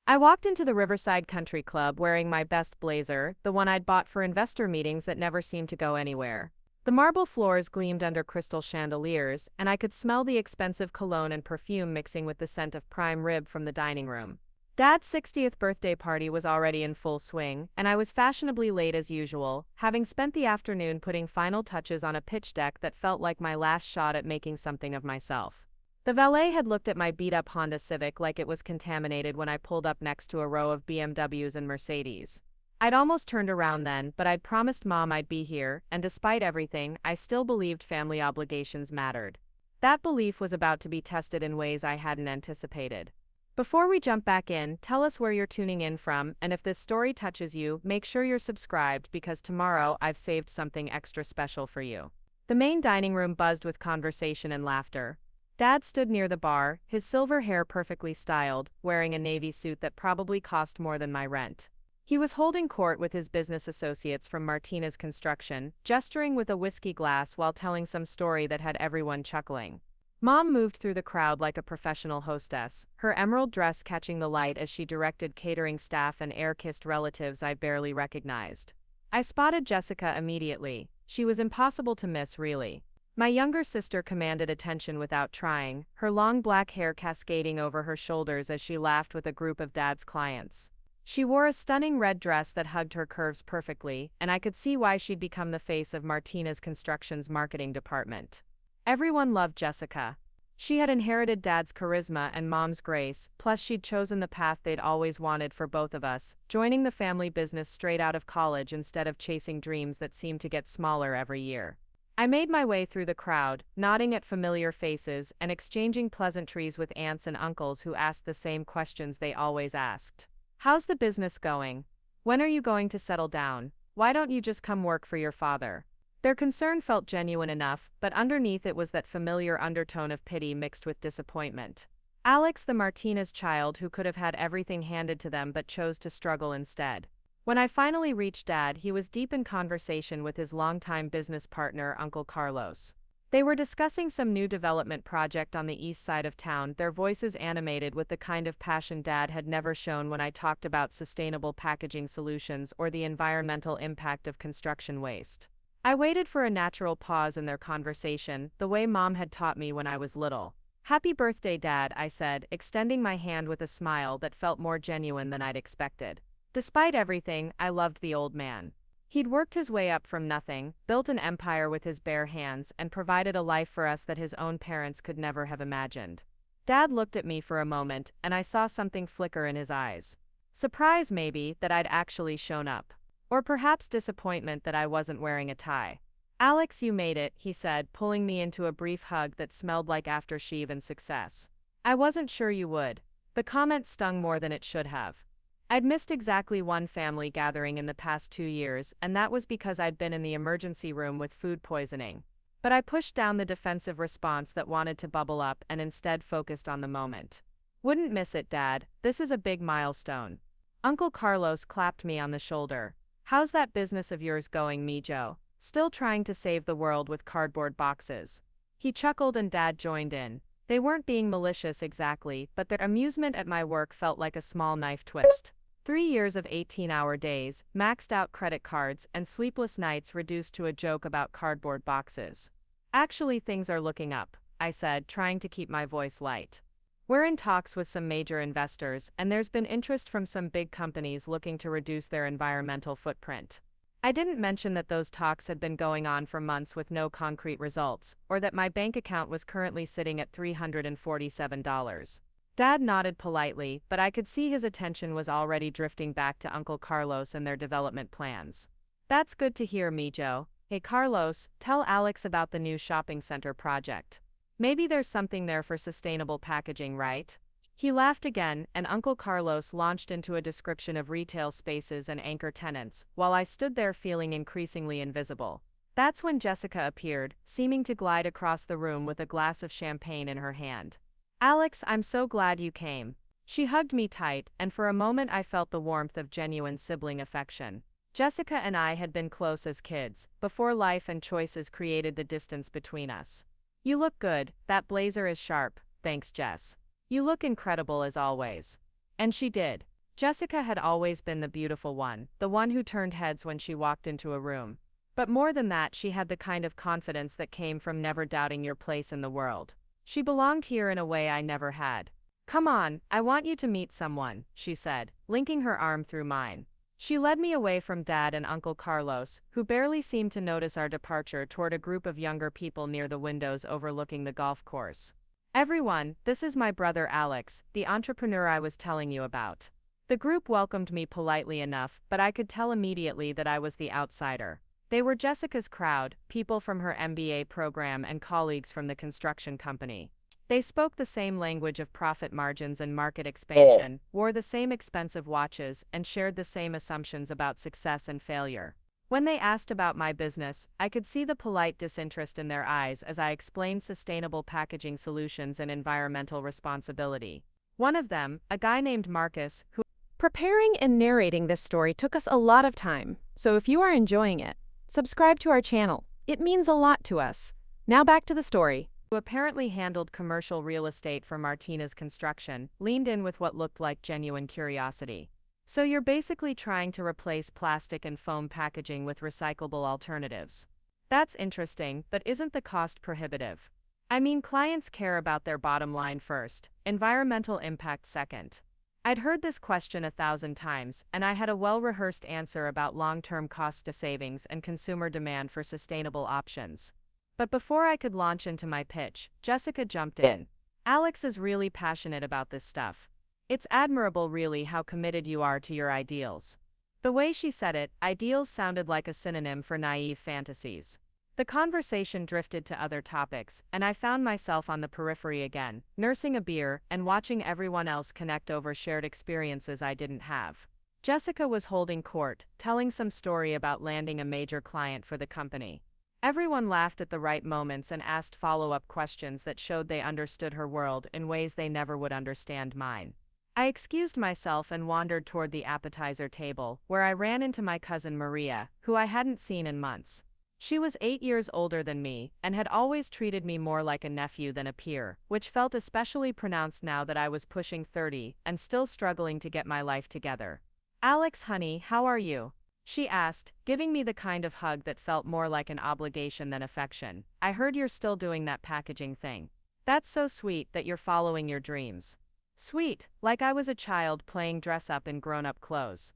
I walked into the Riverside Country Club wearing my best blazer, the one I'd bought for investor meetings that never seemed to go anywhere. The marble floors gleamed under crystal chandeliers, and I could smell the expensive cologne and perfume mixing with the scent of prime rib from the dining room. Dad's 60th birthday party was already in full swing, and I was fashionably late as usual, having spent the afternoon putting final touches on a pitch deck that felt like my last shot at making something of myself. The valet had looked at my beat-up Honda Civic like it was contaminated when I pulled up next to a row of BMWs and Mercedes. I'd almost turned around then, but I'd promised Mom I'd be here, and despite everything, I still believed family obligations mattered. That belief was about to be tested in ways I hadn't anticipated. Before we jump back in, tell us where you're tuning in from, and if this story touches you, make sure you're subscribed because tomorrow I've saved something extra special for you. The main dining room buzzed with conversation and laughter. Dad stood near the bar, his silver hair perfectly styled, wearing a navy suit that probably cost more than my rent. He was holding court with his business associates from Martinez Construction, gesturing with a whiskey glass while telling some story that had everyone chuckling. Mom moved through the crowd like a professional hostess, her emerald dress catching the light as she directed catering staff and air-kissed relatives I barely recognized. I spotted Jessica immediately. She was impossible to miss, really. My younger sister commanded attention without trying, her long black hair cascading over her shoulders as she laughed with a group of Dad's clients. She wore a stunning red dress that hugged her curves perfectly, and I could see why she'd become the face of Martinez Construction's marketing department. Everyone loved Jessica. She had inherited Dad's charisma and Mom's grace, plus she'd chosen the path they'd always wanted for both of us, joining the family business straight out of college instead of chasing dreams that seemed to get smaller every year. I made my way through the crowd, nodding at familiar faces and exchanging pleasantries with aunts and uncles who asked the same questions they always asked. How's the business going? When are you going to settle down? Why don't you just come work for your father? Their concern felt genuine enough, but underneath it was that familiar undertone of pity mixed with disappointment. Alex, the Martinez child who could have had everything handed to them but chose to struggle instead. When I finally reached Dad, he was deep in conversation with his longtime business partner, Uncle Carlos. They were discussing some new development project on the east side of town, their voices animated with the kind of passion Dad had never shown when I talked about sustainable packaging solutions or the environmental impact of construction waste. I waited for a natural pause in their conversation, the way Mom had taught me when I was little. "Happy birthday, Dad," I said, extending my hand with a smile that felt more genuine than I'd expected. Despite everything, I loved the old man. He'd worked his way up from nothing, built an empire with his bare hands, and provided a life for us that his own parents could never have imagined. Dad looked at me for a moment, and I saw something flicker in his eyes. Surprise, maybe, that I'd actually shown up. Or perhaps disappointment that I wasn't wearing a tie. "Alex, you made it," he said, pulling me into a brief hug that smelled like aftershave and success. "I wasn't sure you would." The comment stung more than it should have. I'd missed exactly one family gathering in the past 2 years, and that was because I'd been in the emergency room with food poisoning. But I pushed down the defensive response that wanted to bubble up and instead focused on the moment. "Wouldn't miss it, Dad. This is a big milestone." Uncle Carlos clapped me on the shoulder. "How's that business of yours going, Mijo? Still trying to save the world with cardboard boxes?" He chuckled and Dad joined in. They weren't being malicious exactly, but their amusement at my work felt like a small knife twist. 3 years of 18-hour days, maxed-out credit cards, and sleepless nights reduced to a joke about cardboard boxes. "Actually, things are looking up," I said, trying to keep my voice light. "We're in talks with some major investors, and there's been interest from some big companies looking to reduce their environmental footprint." I didn't mention that those talks had been going on for months with no concrete results, or that my bank account was currently sitting at $347. Dad nodded politely, but I could see his attention was already drifting back to Uncle Carlos and their development plans. "That's good to hear, Mijo. Hey Carlos, tell Alex about the new shopping center project. Maybe there's something there for sustainable packaging, right?" He laughed again, and Uncle Carlos launched into a description of retail spaces and anchor tenants, while I stood there feeling increasingly invisible. That's when Jessica appeared, seeming to glide across the room with a glass of champagne in her hand. "Alex, I'm so glad you came." She hugged me tight, and for a moment I felt the warmth of genuine sibling affection. Jessica and I had been close as kids, before life and choices created the distance between us. "You look good, that blazer is sharp." "Thanks, Jess. You look incredible as always." And she did. Jessica had always been the beautiful one, the one who turned heads when she walked into a room. But more than that, she had the kind of confidence that came from never doubting your place in the world. She belonged here in a way I never had. "Come on, I want you to meet someone," she said, linking her arm through mine. She led me away from Dad and Uncle Carlos, who barely seemed to notice our departure, toward a group of younger people near the windows overlooking the golf course. "Everyone, this is my brother Alex, the entrepreneur I was telling you about." The group welcomed me politely enough, but I could tell immediately that I was the outsider. They were Jessica's crowd, people from her MBA program and colleagues from the construction company. They spoke the same language of profit margins and market expansion, wore the same expensive watches, and shared the same assumptions about success and failure. When they asked about my business, I could see the polite disinterest in their eyes as I explained sustainable packaging solutions and environmental responsibility. One of them, a guy named Marcus, who Preparing and narrating this story took us a lot of time, so if you are enjoying it, subscribe to our channel. It means a lot to us. Now back to the story. apparently handled commercial real estate for Martinez Construction, leaned in with what looked like genuine curiosity. "So you're basically trying to replace plastic and foam packaging with recyclable alternatives. That's interesting, but isn't the cost prohibitive? I mean, clients care about their bottom line first, environmental impact second." I'd heard this question 1,000 times, and I had a well-rehearsed answer about long-term cost savings and consumer demand for sustainable options. But before I could launch into my pitch, Jessica jumped in. "Alex is really passionate about this stuff. It's admirable, really, how committed you are to your ideals." The way she said it, ideals, sounded like a synonym for naive fantasies. The conversation drifted to other topics, and I found myself on the periphery again, nursing a beer and watching everyone else connect over shared experiences I didn't have. Jessica was holding court, telling some story about landing a major client for the company. Everyone laughed at the right moments and asked follow-up questions that showed they understood her world in ways they never would understand mine. I excused myself and wandered toward the appetizer table, where I ran into my cousin Maria, who I hadn't seen in months. She was 8 years older than me, and had always treated me more like a nephew than a peer, which felt especially pronounced now that I was pushing 30 and still struggling to get my life together. "Alex, honey, how are you?" she asked, giving me the kind of hug that felt more like an obligation than affection. "I heard you're still doing that packaging thing. That's so sweet that you're following your dreams." Sweet, like I was a child playing dress-up in grown-up clothes.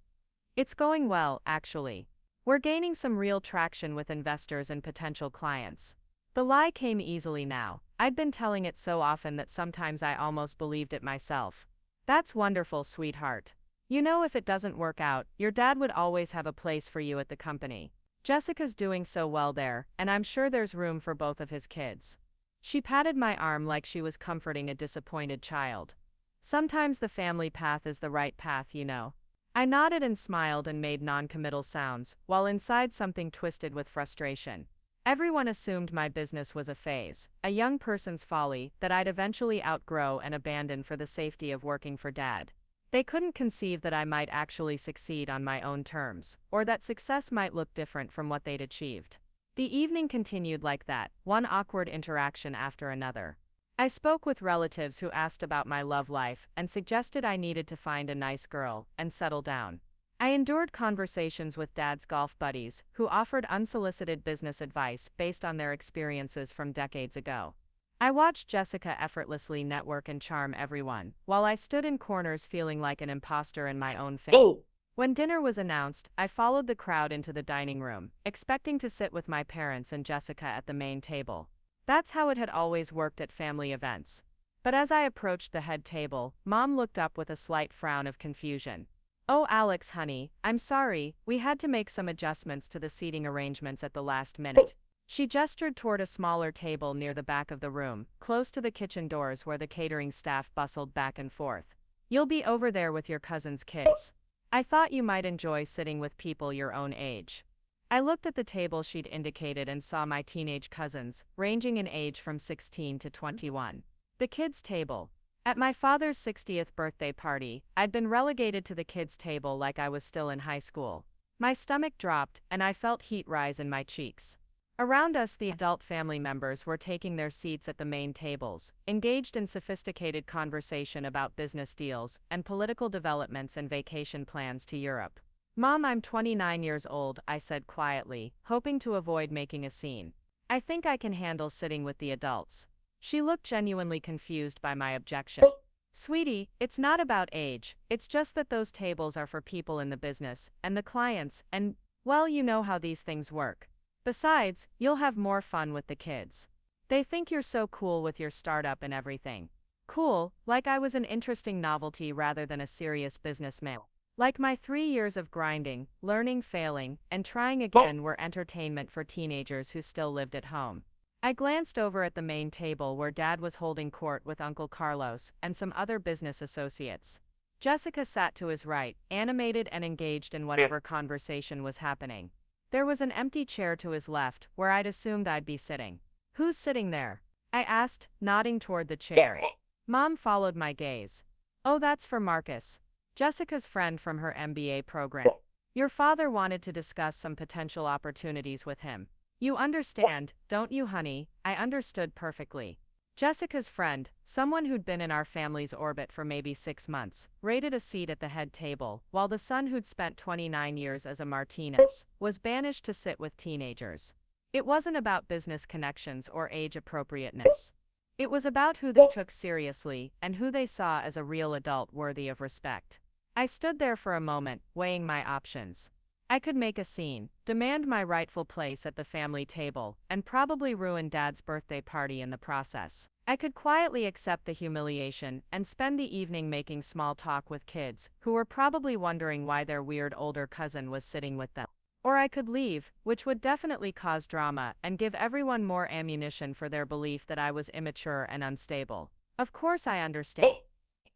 "It's going well, actually. We're gaining some real traction with investors and potential clients." The lie came easily now. I'd been telling it so often that sometimes I almost believed it myself. "That's wonderful, sweetheart. You know, if it doesn't work out, your dad would always have a place for you at the company. Jessica's doing so well there, and I'm sure there's room for both of his kids." She patted my arm like she was comforting a disappointed child. "Sometimes the family path is the right path, you know." I nodded and smiled and made non-committal sounds, while inside something twisted with frustration. Everyone assumed my business was a phase, a young person's folly that I'd eventually outgrow and abandon for the safety of working for Dad. They couldn't conceive that I might actually succeed on my own terms, or that success might look different from what they'd achieved. The evening continued like that, one awkward interaction after another. I spoke with relatives who asked about my love life and suggested I needed to find a nice girl and settle down. I endured conversations with Dad's golf buddies, who offered unsolicited business advice based on their experiences from decades ago. I watched Jessica effortlessly network and charm everyone, while I stood in corners feeling like an imposter in my own fame. When dinner was announced, I followed the crowd into the dining room, expecting to sit with my parents and Jessica at the main table. That's how it had always worked at family events. But as I approached the head table, Mom looked up with a slight frown of confusion. "Oh, Alex, honey, I'm sorry, we had to make some adjustments to the seating arrangements at the last minute." She gestured toward a smaller table near the back of the room, close to the kitchen doors where the catering staff bustled back and forth. "You'll be over there with your cousin's kids. I thought you might enjoy sitting with people your own age." I looked at the table she'd indicated and saw my teenage cousins, ranging in age from 16 to 21. The kids' table. At my father's 60th birthday party, I'd been relegated to the kids' table like I was still in high school. My stomach dropped, and I felt heat rise in my cheeks. Around us, the adult family members were taking their seats at the main tables, engaged in sophisticated conversation about business deals and political developments and vacation plans to Europe. Mom, I'm 29 years old, I said quietly, hoping to avoid making a scene. I think I can handle sitting with the adults. She looked genuinely confused by my objection. Sweetie, it's not about age, it's just that those tables are for people in the business, and the clients, and, well, you know how these things work. Besides, you'll have more fun with the kids. They think you're so cool with your startup and everything. Cool, like I was an interesting novelty rather than a serious businessman. Like my 3 years of grinding, learning, failing, and trying again were entertainment for teenagers who still lived at home. I glanced over at the main table where Dad was holding court with Uncle Carlos and some other business associates. Jessica sat to his right, animated and engaged in whatever conversation was happening. There was an empty chair to his left, where I'd assumed I'd be sitting. Who's sitting there? I asked, nodding toward the chair. Mom followed my gaze. Oh, that's for Marcus. Jessica's friend from her MBA program. Your father wanted to discuss some potential opportunities with him. You understand, don't you, honey? I understood perfectly. Jessica's friend, someone who'd been in our family's orbit for maybe 6 months, raided a seat at the head table, while the son who'd spent 29 years as a Martinez was banished to sit with teenagers. It wasn't about business connections or age appropriateness. It was about who they took seriously and who they saw as a real adult worthy of respect. I stood there for a moment, weighing my options. I could make a scene, demand my rightful place at the family table, and probably ruin Dad's birthday party in the process. I could quietly accept the humiliation and spend the evening making small talk with kids, who were probably wondering why their weird older cousin was sitting with them. Or I could leave, which would definitely cause drama and give everyone more ammunition for their belief that I was immature and unstable. Of course I understand,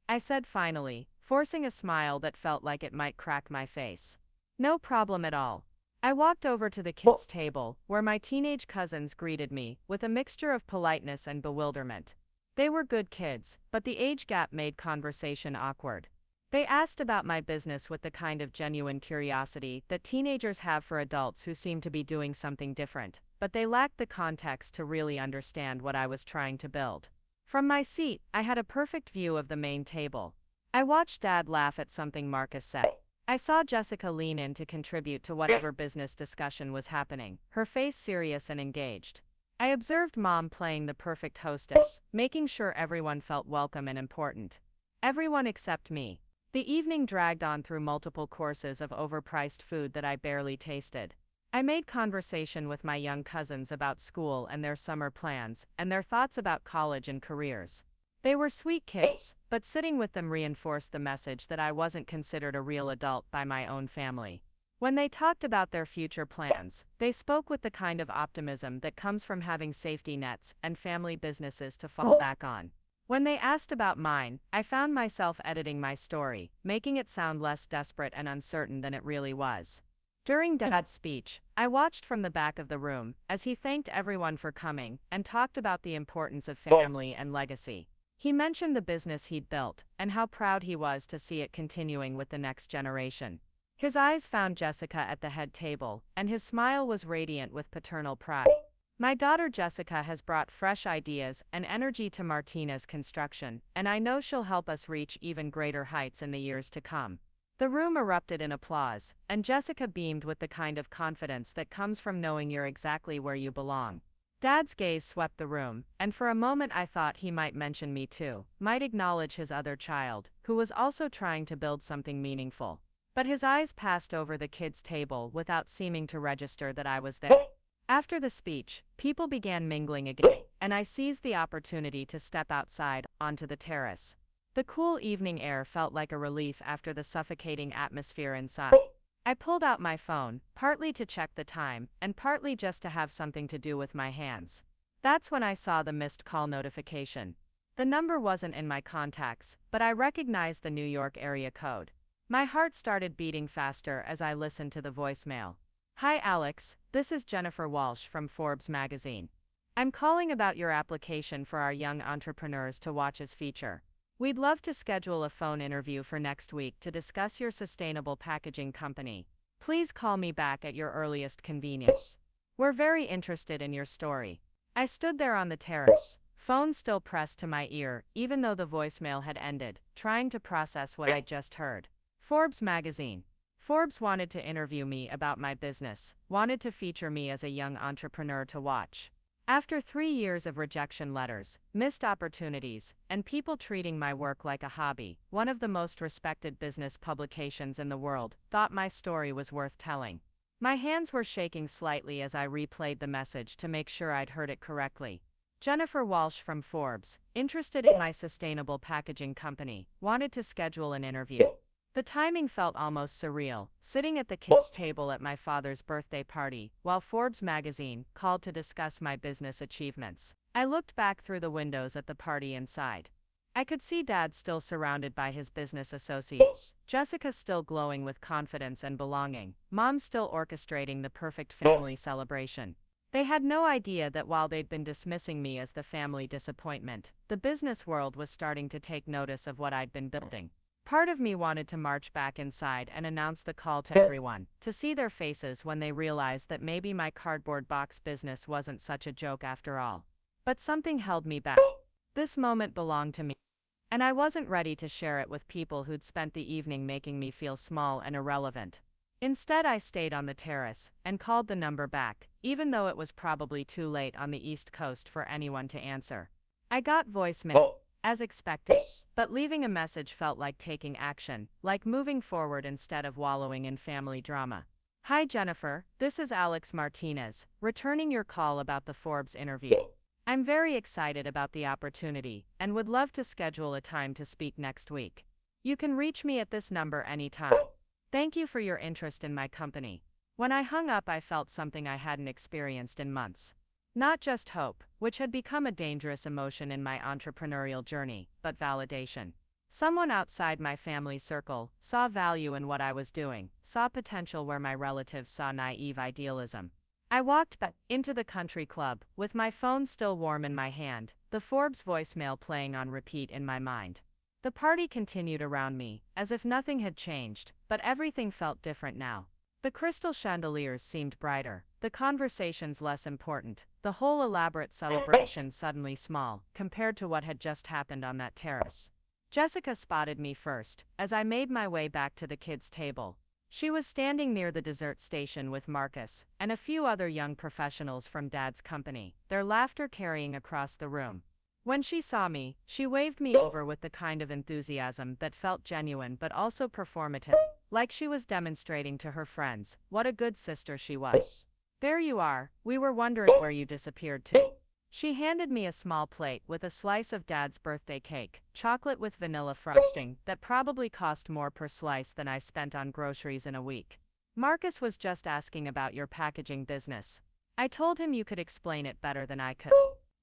I said finally, forcing a smile that felt like it might crack my face. No problem at all. I walked over to the kids' table, where my teenage cousins greeted me, with a mixture of politeness and bewilderment. They were good kids, but the age gap made conversation awkward. They asked about my business with the kind of genuine curiosity that teenagers have for adults who seem to be doing something different, but they lacked the context to really understand what I was trying to build. From my seat, I had a perfect view of the main table. I watched Dad laugh at something Marcus said. I saw Jessica lean in to contribute to whatever business discussion was happening, her face serious and engaged. I observed Mom playing the perfect hostess, making sure everyone felt welcome and important. Everyone except me. The evening dragged on through multiple courses of overpriced food that I barely tasted. I made conversation with my young cousins about school and their summer plans, and their thoughts about college and careers. They were sweet kids, but sitting with them reinforced the message that I wasn't considered a real adult by my own family. When they talked about their future plans, they spoke with the kind of optimism that comes from having safety nets and family businesses to fall back on. When they asked about mine, I found myself editing my story, making it sound less desperate and uncertain than it really was. During Dad's speech, I watched from the back of the room as he thanked everyone for coming and talked about the importance of family and legacy. He mentioned the business he'd built and how proud he was to see it continuing with the next generation. His eyes found Jessica at the head table, and his smile was radiant with paternal pride. My daughter Jessica has brought fresh ideas and energy to Martinez Construction, and I know she'll help us reach even greater heights in the years to come. The room erupted in applause, and Jessica beamed with the kind of confidence that comes from knowing you're exactly where you belong. Dad's gaze swept the room, and for a moment I thought he might mention me too, might acknowledge his other child, who was also trying to build something meaningful. But his eyes passed over the kids' table without seeming to register that I was there. After the speech, people began mingling again, and I seized the opportunity to step outside, onto the terrace. The cool evening air felt like a relief after the suffocating atmosphere inside. I pulled out my phone, partly to check the time, and partly just to have something to do with my hands. That's when I saw the missed call notification. The number wasn't in my contacts, but I recognized the New York area code. My heart started beating faster as I listened to the voicemail. Hi Alex, this is Jennifer Walsh from Forbes magazine. I'm calling about your application for our Young Entrepreneurs to Watch's feature. We'd love to schedule a phone interview for next week to discuss your sustainable packaging company. Please call me back at your earliest convenience. We're very interested in your story. I stood there on the terrace, phone still pressed to my ear, even though the voicemail had ended, trying to process what I'd just heard. Forbes magazine. Forbes wanted to interview me about my business, wanted to feature me as a young entrepreneur to watch. After 3 years of rejection letters, missed opportunities, and people treating my work like a hobby, one of the most respected business publications in the world thought my story was worth telling. My hands were shaking slightly as I replayed the message to make sure I'd heard it correctly. Jennifer Walsh from Forbes, interested in my sustainable packaging company, wanted to schedule an interview. The timing felt almost surreal, sitting at the kids' table at my father's birthday party, while Forbes magazine called to discuss my business achievements. I looked back through the windows at the party inside. I could see Dad still surrounded by his business associates, Jessica still glowing with confidence and belonging, Mom still orchestrating the perfect family celebration. They had no idea that while they'd been dismissing me as the family disappointment, the business world was starting to take notice of what I'd been building. Part of me wanted to march back inside and announce the call to everyone, to see their faces when they realized that maybe my cardboard box business wasn't such a joke after all. But something held me back. This moment belonged to me, and I wasn't ready to share it with people who'd spent the evening making me feel small and irrelevant. Instead, I stayed on the terrace and called the number back, even though it was probably too late on the East Coast for anyone to answer. I got voicemail, as expected, but leaving a message felt like taking action, like moving forward instead of wallowing in family drama. Hi Jennifer, this is Alex Martinez, returning your call about the Forbes interview. I'm very excited about the opportunity and would love to schedule a time to speak next week. You can reach me at this number anytime. Thank you for your interest in my company. When I hung up, I felt something I hadn't experienced in months. Not just hope, which had become a dangerous emotion in my entrepreneurial journey, but validation. Someone outside my family circle saw value in what I was doing, saw potential where my relatives saw naive idealism. I walked back into the country club, with my phone still warm in my hand, the Forbes voicemail playing on repeat in my mind. The party continued around me, as if nothing had changed, but everything felt different now. The crystal chandeliers seemed brighter, the conversations less important, the whole elaborate celebration suddenly small, compared to what had just happened on that terrace. Jessica spotted me first, as I made my way back to the kids' table. She was standing near the dessert station with Marcus and a few other young professionals from Dad's company, their laughter carrying across the room. When she saw me, she waved me over with the kind of enthusiasm that felt genuine but also performative, like she was demonstrating to her friends what a good sister she was. There you are, we were wondering where you disappeared to. She handed me a small plate with a slice of Dad's birthday cake, chocolate with vanilla frosting, that probably cost more per slice than I spent on groceries in a week. Marcus was just asking about your packaging business. I told him you could explain it better than I could.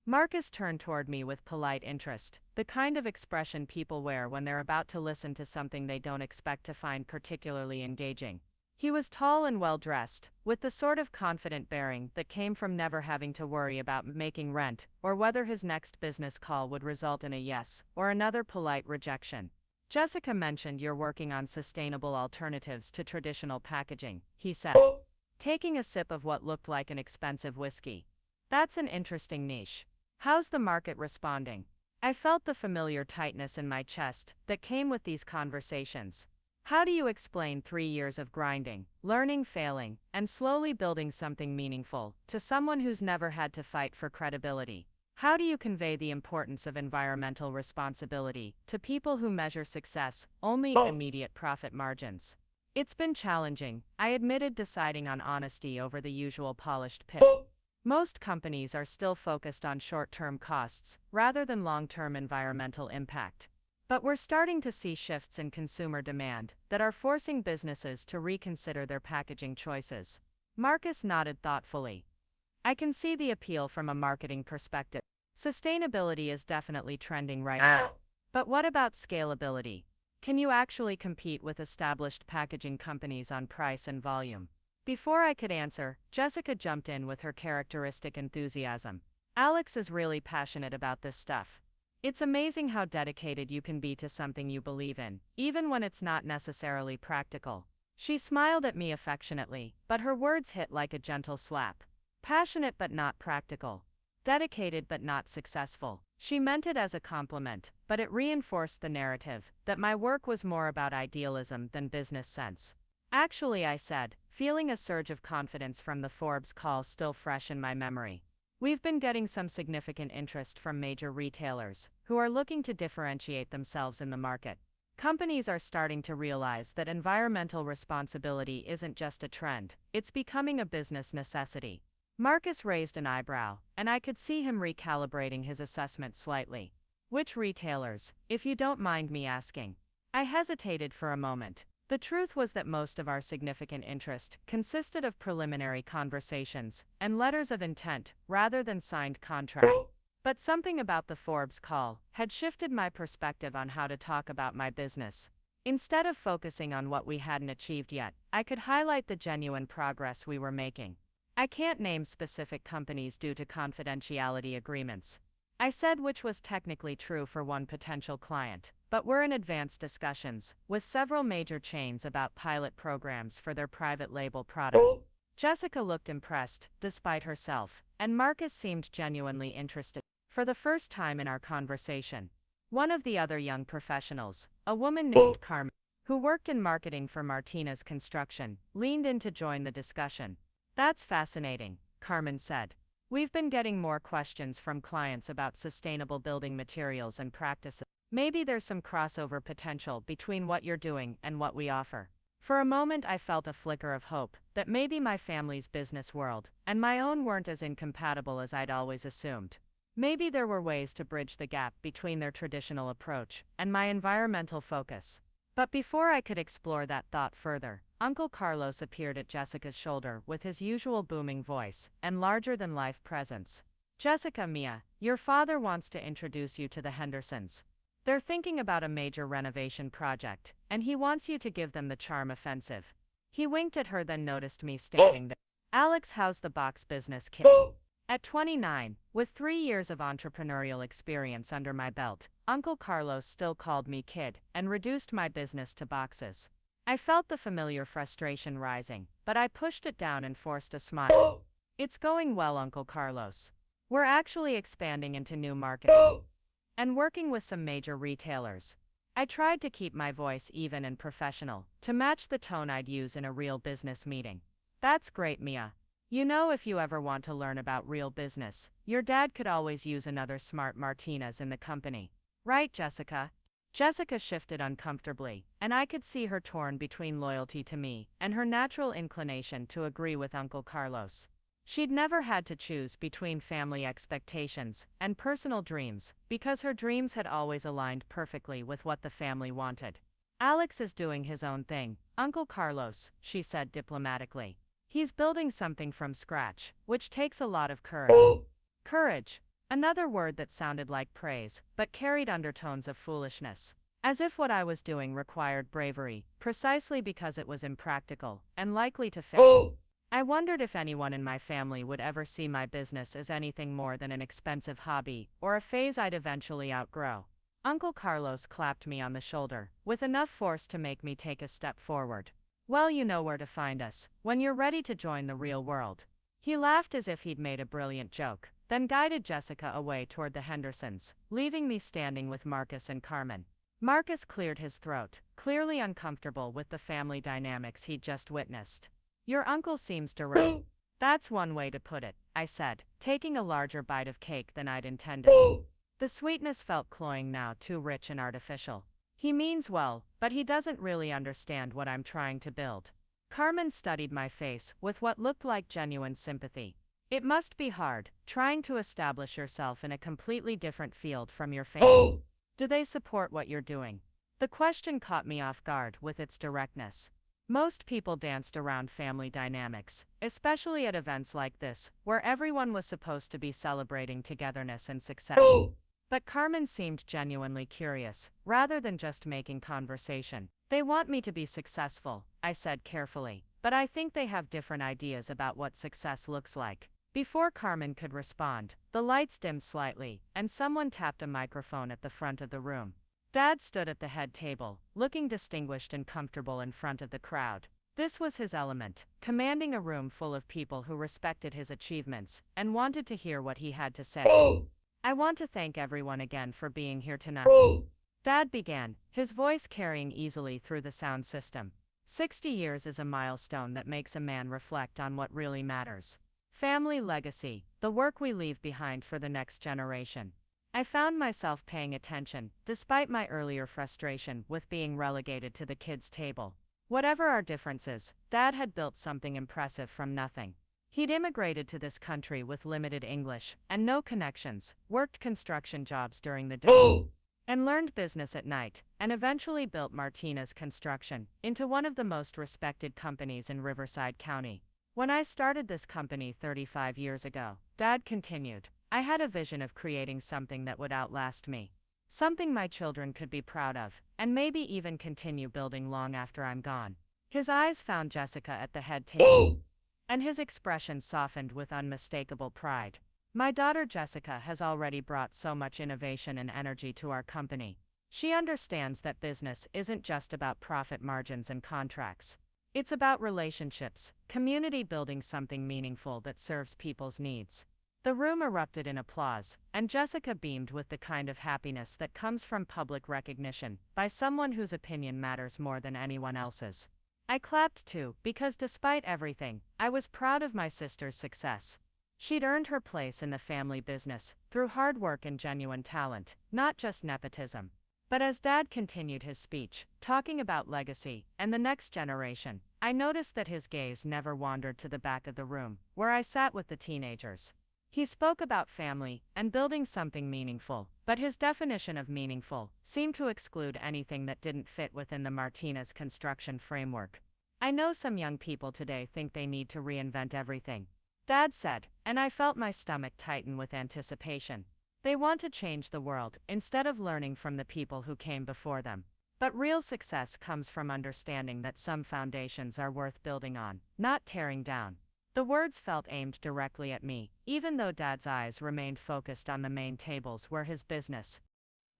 Marcus turned toward me with polite interest, the kind of expression people wear when they're about to listen to something they don't expect to find particularly engaging. He was tall and well-dressed, with the sort of confident bearing that came from never having to worry about making rent, or whether his next business call would result in a yes, or another polite rejection. Jessica mentioned you're working on sustainable alternatives to traditional packaging, he said, taking a sip of what looked like an expensive whiskey. That's an interesting niche. How's the market responding? I felt the familiar tightness in my chest that came with these conversations. How do you explain 3 years of grinding, learning, failing, and slowly building something meaningful to someone who's never had to fight for credibility? How do you convey the importance of environmental responsibility to people who measure success only in immediate profit margins? It's been challenging, I admitted, deciding on honesty over the usual polished pitch. Most companies are still focused on short-term costs, rather than long-term environmental impact. But we're starting to see shifts in consumer demand that are forcing businesses to reconsider their packaging choices. Marcus nodded thoughtfully. I can see the appeal from a marketing perspective. Sustainability is definitely trending right now. But what about scalability? Can you actually compete with established packaging companies on price and volume? Before I could answer, Jessica jumped in with her characteristic enthusiasm. Alex is really passionate about this stuff. It's amazing how dedicated you can be to something you believe in, even when it's not necessarily practical. She smiled at me affectionately, but her words hit like a gentle slap. Passionate but not practical. Dedicated but not successful. She meant it as a compliment, but it reinforced the narrative that my work was more about idealism than business sense. Actually, I said, feeling a surge of confidence from the Forbes call still fresh in my memory. We've been getting some significant interest from major retailers who are looking to differentiate themselves in the market. Companies are starting to realize that environmental responsibility isn't just a trend, it's becoming a business necessity. Marcus raised an eyebrow, and I could see him recalibrating his assessment slightly. Which retailers, if you don't mind me asking? I hesitated for a moment. The truth was that most of our significant interest consisted of preliminary conversations and letters of intent rather than signed contracts. But something about the Forbes call had shifted my perspective on how to talk about my business. Instead of focusing on what we hadn't achieved yet, I could highlight the genuine progress we were making. I can't name specific companies due to confidentiality agreements, I said, which was technically true for one potential client, but we're in advanced discussions with several major chains about pilot programs for their private label product. Jessica looked impressed, despite herself, and Marcus seemed genuinely interested. For the first time in our conversation, one of the other young professionals, a woman named Carmen, who worked in marketing for Martinez Construction, leaned in to join the discussion. That's fascinating, Carmen said. We've been getting more questions from clients about sustainable building materials and practices. Maybe there's some crossover potential between what you're doing and what we offer. For a moment I felt a flicker of hope that maybe my family's business world and my own weren't as incompatible as I'd always assumed. Maybe there were ways to bridge the gap between their traditional approach and my environmental focus. But before I could explore that thought further, Uncle Carlos appeared at Jessica's shoulder with his usual booming voice and larger-than-life presence. Jessica, Mia, your father wants to introduce you to the Hendersons. They're thinking about a major renovation project, and he wants you to give them the charm offensive. He winked at her, then noticed me standing there. Alex, how's the box business, kid? At 29, with 3 years of entrepreneurial experience under my belt, Uncle Carlos still called me kid and reduced my business to boxes. I felt the familiar frustration rising, but I pushed it down and forced a smile. It's going well, Uncle Carlos. We're actually expanding into new markets and working with some major retailers. I tried to keep my voice even and professional, to match the tone I'd use in a real business meeting. That's great, Mia. You know, if you ever want to learn about real business, your dad could always use another smart Martinez in the company. Right, Jessica? Jessica shifted uncomfortably, and I could see her torn between loyalty to me and her natural inclination to agree with Uncle Carlos. She'd never had to choose between family expectations and personal dreams, because her dreams had always aligned perfectly with what the family wanted. Alex is doing his own thing, Uncle Carlos, she said diplomatically. He's building something from scratch, which takes a lot of courage. Courage. Another word that sounded like praise, but carried undertones of foolishness. As if what I was doing required bravery, precisely because it was impractical and likely to fail. I wondered if anyone in my family would ever see my business as anything more than an expensive hobby or a phase I'd eventually outgrow. Uncle Carlos clapped me on the shoulder, with enough force to make me take a step forward. Well, you know where to find us when you're ready to join the real world. He laughed as if he'd made a brilliant joke, then guided Jessica away toward the Hendersons, leaving me standing with Marcus and Carmen. Marcus cleared his throat, clearly uncomfortable with the family dynamics he'd just witnessed. Your uncle seems direct. That's one way to put it, I said, taking a larger bite of cake than I'd intended. The sweetness felt cloying now, too rich and artificial. He means well, but he doesn't really understand what I'm trying to build. Carmen studied my face with what looked like genuine sympathy. It must be hard, trying to establish yourself in a completely different field from your family. Do they support what you're doing? The question caught me off guard with its directness. Most people danced around family dynamics, especially at events like this, where everyone was supposed to be celebrating togetherness and success. But Carmen seemed genuinely curious, rather than just making conversation. They want me to be successful, I said carefully, but I think they have different ideas about what success looks like. Before Carmen could respond, the lights dimmed slightly, and someone tapped a microphone at the front of the room. Dad stood at the head table, looking distinguished and comfortable in front of the crowd. This was his element, commanding a room full of people who respected his achievements and wanted to hear what he had to say. I want to thank everyone again for being here tonight. Dad began, his voice carrying easily through the sound system. 60 years is a milestone that makes a man reflect on what really matters. Family legacy, the work we leave behind for the next generation. I found myself paying attention, despite my earlier frustration with being relegated to the kids' table. Whatever our differences, Dad had built something impressive from nothing. He'd immigrated to this country with limited English and no connections, worked construction jobs during the day, and learned business at night, and eventually built Martinez Construction into one of the most respected companies in Riverside County. When I started this company 35 years ago, Dad continued, I had a vision of creating something that would outlast me. Something my children could be proud of, and maybe even continue building long after I'm gone. His eyes found Jessica at the head table, and his expression softened with unmistakable pride. My daughter Jessica has already brought so much innovation and energy to our company. She understands that business isn't just about profit margins and contracts. It's about relationships, community, building something meaningful that serves people's needs. The room erupted in applause, and Jessica beamed with the kind of happiness that comes from public recognition by someone whose opinion matters more than anyone else's. I clapped too, because despite everything, I was proud of my sister's success. She'd earned her place in the family business through hard work and genuine talent, not just nepotism. But as Dad continued his speech, talking about legacy and the next generation, I noticed that his gaze never wandered to the back of the room, where I sat with the teenagers. He spoke about family and building something meaningful, but his definition of meaningful seemed to exclude anything that didn't fit within the Martinez Construction framework. I know some young people today think they need to reinvent everything, Dad said, and I felt my stomach tighten with anticipation. They want to change the world instead of learning from the people who came before them. But real success comes from understanding that some foundations are worth building on, not tearing down. The words felt aimed directly at me, even though Dad's eyes remained focused on the main tables where his business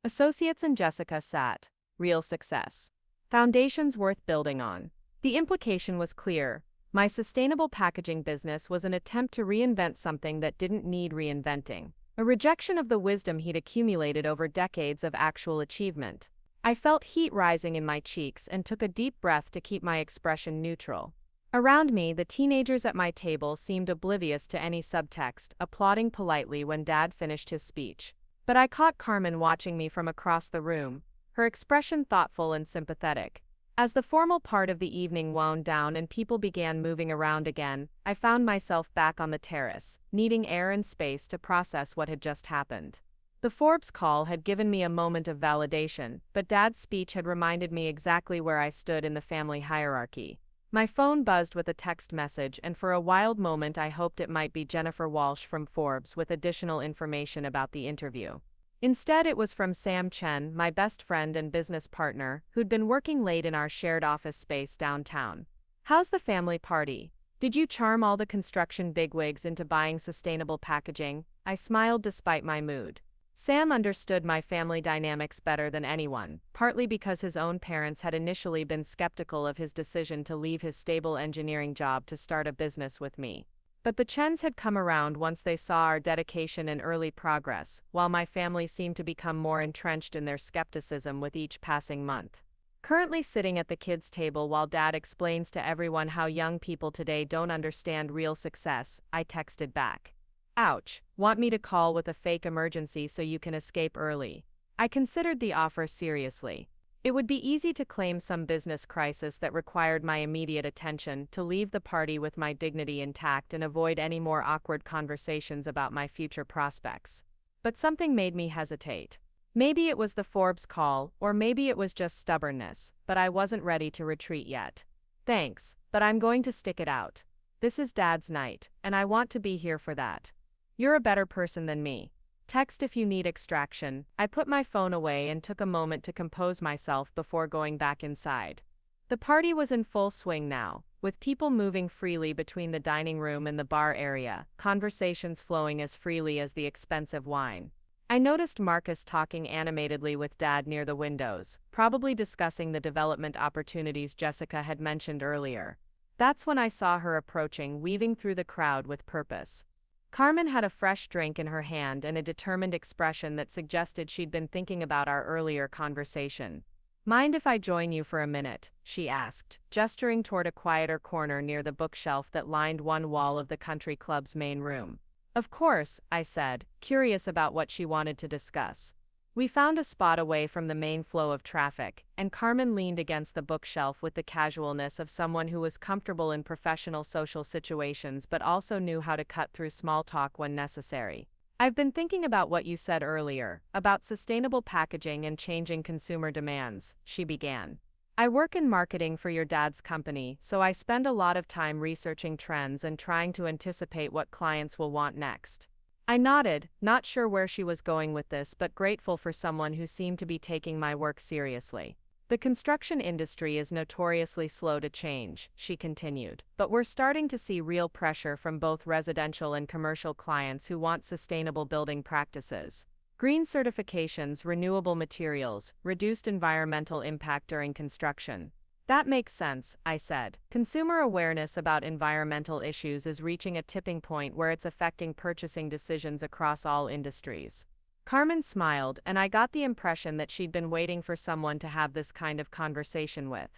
associates and Jessica sat. Real success. Foundations worth building on. The implication was clear. My sustainable packaging business was an attempt to reinvent something that didn't need reinventing. A rejection of the wisdom he'd accumulated over decades of actual achievement. I felt heat rising in my cheeks and took a deep breath to keep my expression neutral. Around me, the teenagers at my table seemed oblivious to any subtext, applauding politely when Dad finished his speech. But I caught Carmen watching me from across the room, her expression thoughtful and sympathetic. As the formal part of the evening wound down and people began moving around again, I found myself back on the terrace, needing air and space to process what had just happened. The Forbes call had given me a moment of validation, but Dad's speech had reminded me exactly where I stood in the family hierarchy. My phone buzzed with a text message, and for a wild moment I hoped it might be Jennifer Walsh from Forbes with additional information about the interview. Instead, it was from Sam Chen, my best friend and business partner, who'd been working late in our shared office space downtown. How's the family party? Did you charm all the construction bigwigs into buying sustainable packaging? I smiled despite my mood. Sam understood my family dynamics better than anyone, partly because his own parents had initially been skeptical of his decision to leave his stable engineering job to start a business with me. But the Chens had come around once they saw our dedication and early progress, while my family seemed to become more entrenched in their skepticism with each passing month. Currently sitting at the kids' table while Dad explains to everyone how young people today don't understand real success, I texted back. Ouch, want me to call with a fake emergency so you can escape early? I considered the offer seriously. It would be easy to claim some business crisis that required my immediate attention, to leave the party with my dignity intact and avoid any more awkward conversations about my future prospects. But something made me hesitate. Maybe it was the Forbes call, or maybe it was just stubbornness, but I wasn't ready to retreat yet. Thanks, but I'm going to stick it out. This is Dad's night, and I want to be here for that. You're a better person than me. Text if you need extraction. I put my phone away and took a moment to compose myself before going back inside. The party was in full swing now, with people moving freely between the dining room and the bar area, conversations flowing as freely as the expensive wine. I noticed Marcus talking animatedly with Dad near the windows, probably discussing the development opportunities Jessica had mentioned earlier. That's when I saw her approaching, weaving through the crowd with purpose. Carmen had a fresh drink in her hand and a determined expression that suggested she'd been thinking about our earlier conversation. Mind if I join you for a minute? She asked, gesturing toward a quieter corner near the bookshelf that lined one wall of the country club's main room. Of course, I said, curious about what she wanted to discuss. We found a spot away from the main flow of traffic, and Carmen leaned against the bookshelf with the casualness of someone who was comfortable in professional social situations but also knew how to cut through small talk when necessary. I've been thinking about what you said earlier, about sustainable packaging and changing consumer demands, she began. I work in marketing for your dad's company, so I spend a lot of time researching trends and trying to anticipate what clients will want next. I nodded, not sure where she was going with this but grateful for someone who seemed to be taking my work seriously. The construction industry is notoriously slow to change, she continued, but we're starting to see real pressure from both residential and commercial clients who want sustainable building practices. Green certifications, renewable materials, reduced environmental impact during construction. That makes sense, I said. Consumer awareness about environmental issues is reaching a tipping point where it's affecting purchasing decisions across all industries. Carmen smiled, and I got the impression that she'd been waiting for someone to have this kind of conversation with.